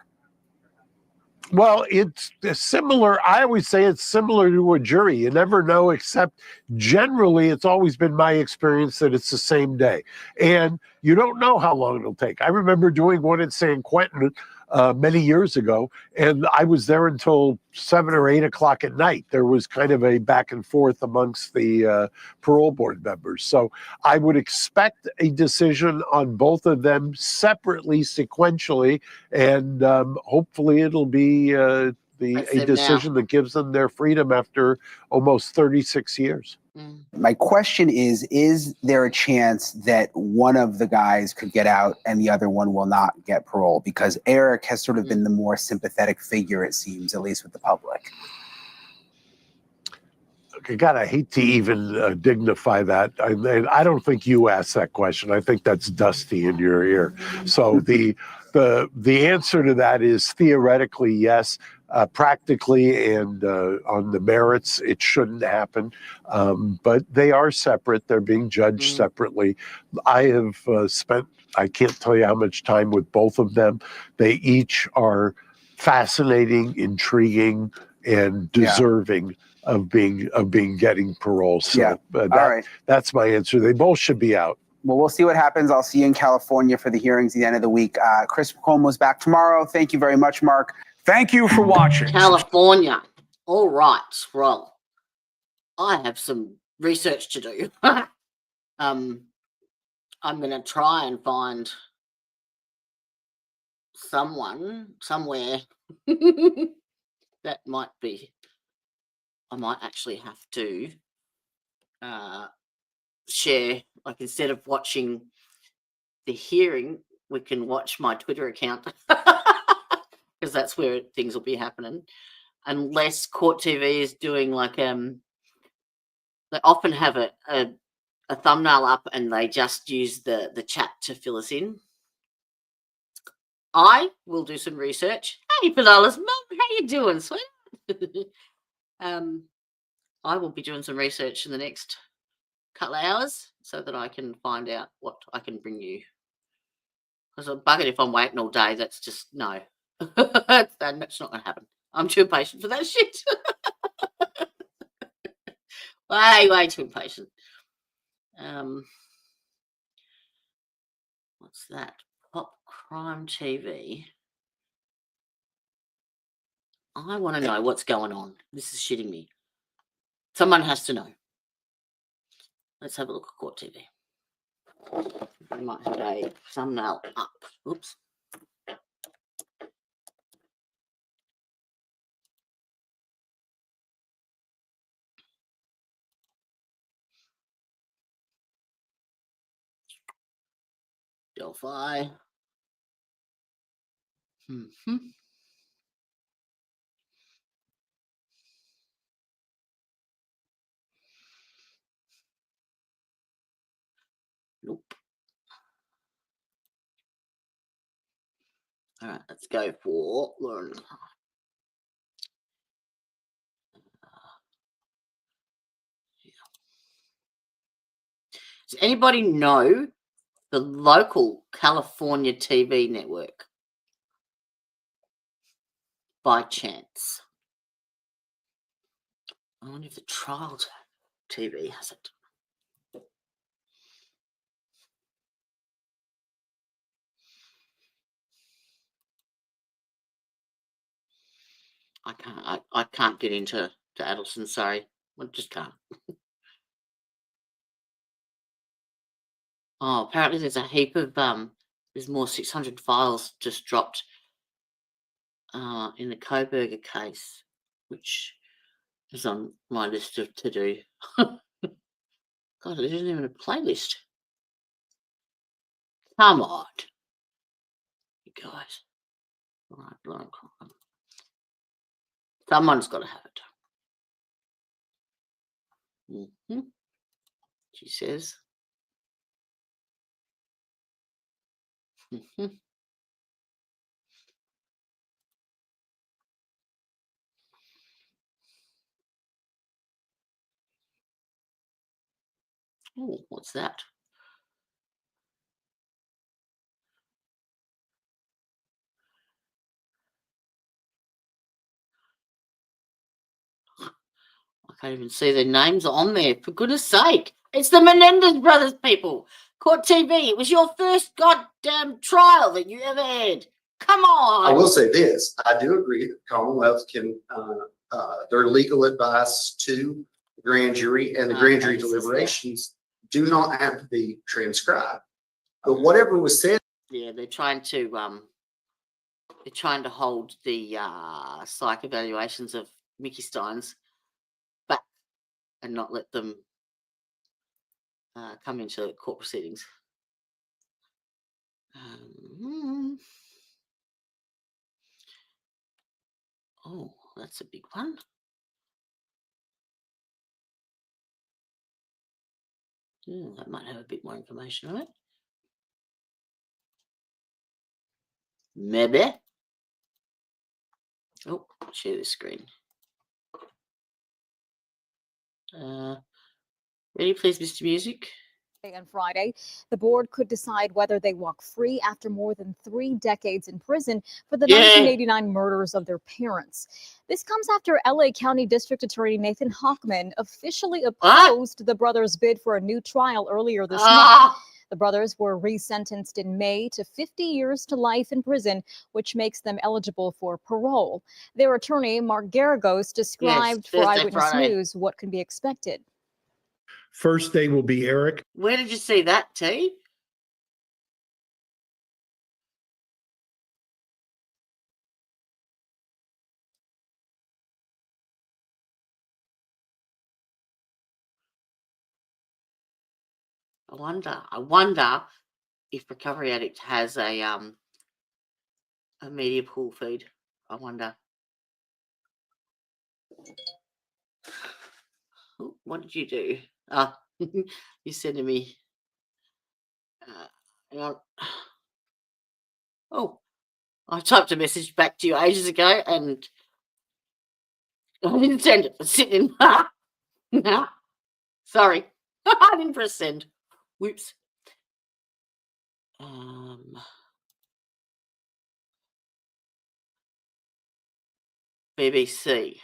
Well, it's similar. I always say it's similar to a jury. You never know, except generally it's always been my experience that it's the same day. And you don't know how long it'll take. I remember doing one in San Quentin many years ago, and I was there until 7 or 8 o'clock at night. There was kind of a back and forth amongst the parole board members. So I would expect a decision on both of them separately, sequentially, and hopefully it'll be a decision that gives them their freedom after almost 36 years. My question is there a chance that one of the guys could get out and the other one will not get parole? Because Eric has sort of been the more sympathetic figure, it seems, at least with the public. God, I hate to even dignify that. I don't think you asked that question. I think that's Dusty in your ear. So the answer to that is theoretically yes. Practically and on the merits, it shouldn't happen. But they are separate. They're being judged separately. I have spent, I can't tell you how much time with both of them. They each are fascinating, intriguing, and deserving of getting parole. So that's my answer. They both should be out. Well, we'll see what happens. I'll see you in California for the hearings at the end of the week. Chris McCombs back tomorrow. Thank you very much, Mark. Thank you for watching. California. All right. Well, I have some research to do. I'm going to try and find someone somewhere that might be. I might actually have to share, like instead of watching the hearing, we can watch my Twitter account. Because that's where things will be happening, unless Court TV is doing like they often have a thumbnail up and they just use the chat to fill us in. I will do some research. Hey, Fidela's mum, how you doing, sweet? I will be doing some research in the next couple of hours so that I can find out what I can bring you. Because I'm buggered if I'm waiting all day. That's just no. That's not going to happen. I'm too impatient for that shit. way too impatient. What's that? Pop Crime TV. I want to know what's going on. This is shitting me. Someone has to know. Let's have a look at Court TV. I might have a thumbnail up. Oops. Delphi. Nope. All right, let's go for Lauren. Does anybody know the local California TV network by chance? I wonder if the trial TV has it. I can't get into Adelson, sorry. I just can't. Oh, apparently there's a heap of there's more 600 files just dropped in the Koberger case, which is on my list of to do. God, there isn't even a playlist. Come on, you guys. All right, someone's got to have it. She says. Oh, what's that? I can't even see their names on there. For goodness sake. It's the Menendez brothers, people. Court TV. It was your first goddamn trial that you ever had. Come on. I will say this. I do agree that Commonwealth can, their legal advice to the grand jury and the grand jury deliberations do not have to be transcribed. But whatever was said. Yeah, they're trying to hold the psych evaluations of Mickey Steins back and not let them come into court proceedings. Oh, that's a big one. That might have a bit more information on it. Maybe. Oh, share this screen. Ready, please, Mr. Music? And Friday, the board could decide whether they walk free after more than 3 decades in prison for the 1989 murders of their parents. This comes after LA County District Attorney Nathan Hochman officially opposed the brothers' bid for a new trial earlier this month. The brothers were resentenced in May to 50 years to life in prison, which makes them eligible for parole. Their attorney, Mark Garagos, described for Eyewitness News what can be expected. First day will be Eric. Where did you see that, T? I wonder if Recovery Addict has a media pool feed. I wonder. Oh, what did you do? You're sending me. Hang on. Oh, I typed a message back to you ages ago and I didn't send it. It's sitting in. Sorry. I didn't press send. Whoops. BBC.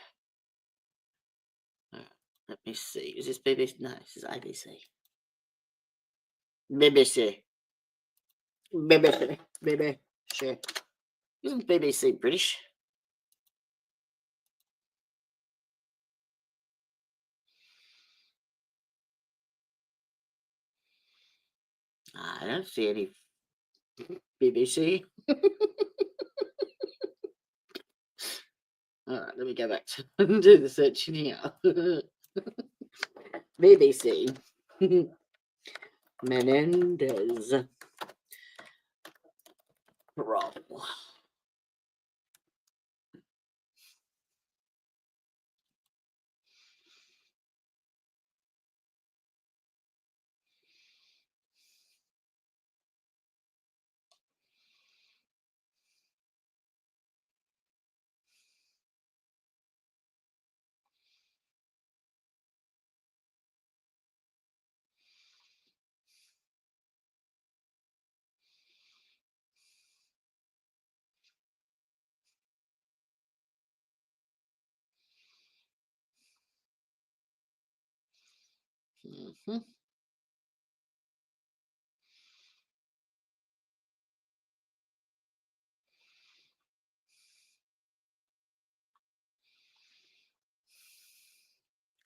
Let me see. Is this BBC? No, this is ABC. BBC. BBC. Isn't BBC British? I don't see any BBC. All right, let me go back to do the searching here. BBC. Menendez. Parole.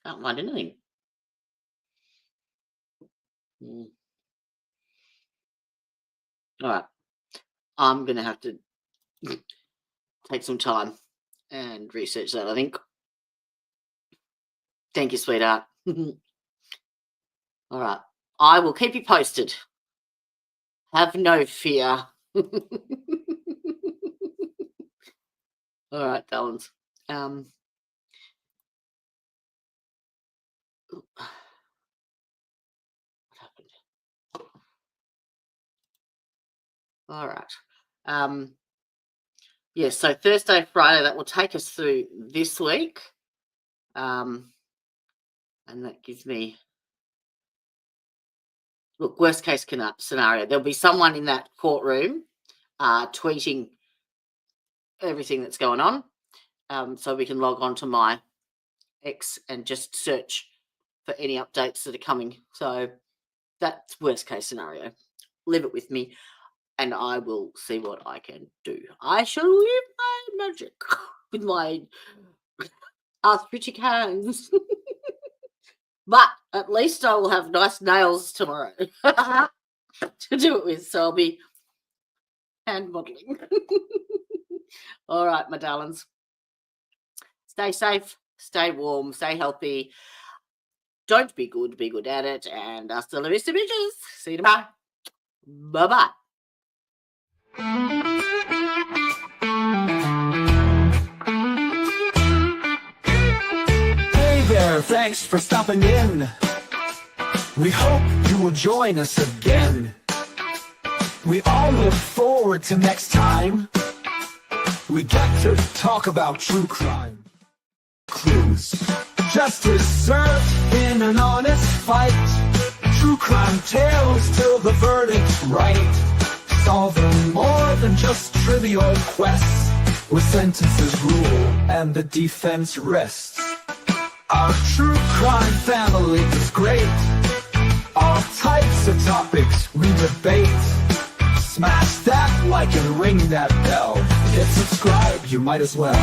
Can't find anything. All right. I'm going to have to take some time and research that, I think. Thank you, sweetheart. All right. I will keep you posted. Have no fear. All right, darlings. What happened? All right. Yeah, so Thursday, Friday, that will take us through this week. And that gives me, look, worst case scenario, there'll be someone in that courtroom tweeting everything that's going on. So we can log on to my X and just search for any updates that are coming. So that's worst case scenario. Leave it with me and I will see what I can do. I shall live my magic with my arthritic hands. But at least I will have nice nails tomorrow to do it with. So I'll be hand modeling. All right, my darlings. Stay safe, stay warm, stay healthy. Don't be good at it. And hasta la vista, bitches. See you tomorrow. Bye-bye. Hey there, thanks for stopping in. We hope you will join us again. We all look forward to next time. We get to talk about true crime. Clues. Justice served in an honest fight. True crime tales till the verdict's right. Solving more than just trivial quests, where sentences rule and the defense rests. Our true crime family is great. All types of topics we debate. Smash that like and ring that bell. Hit subscribe, you might as well.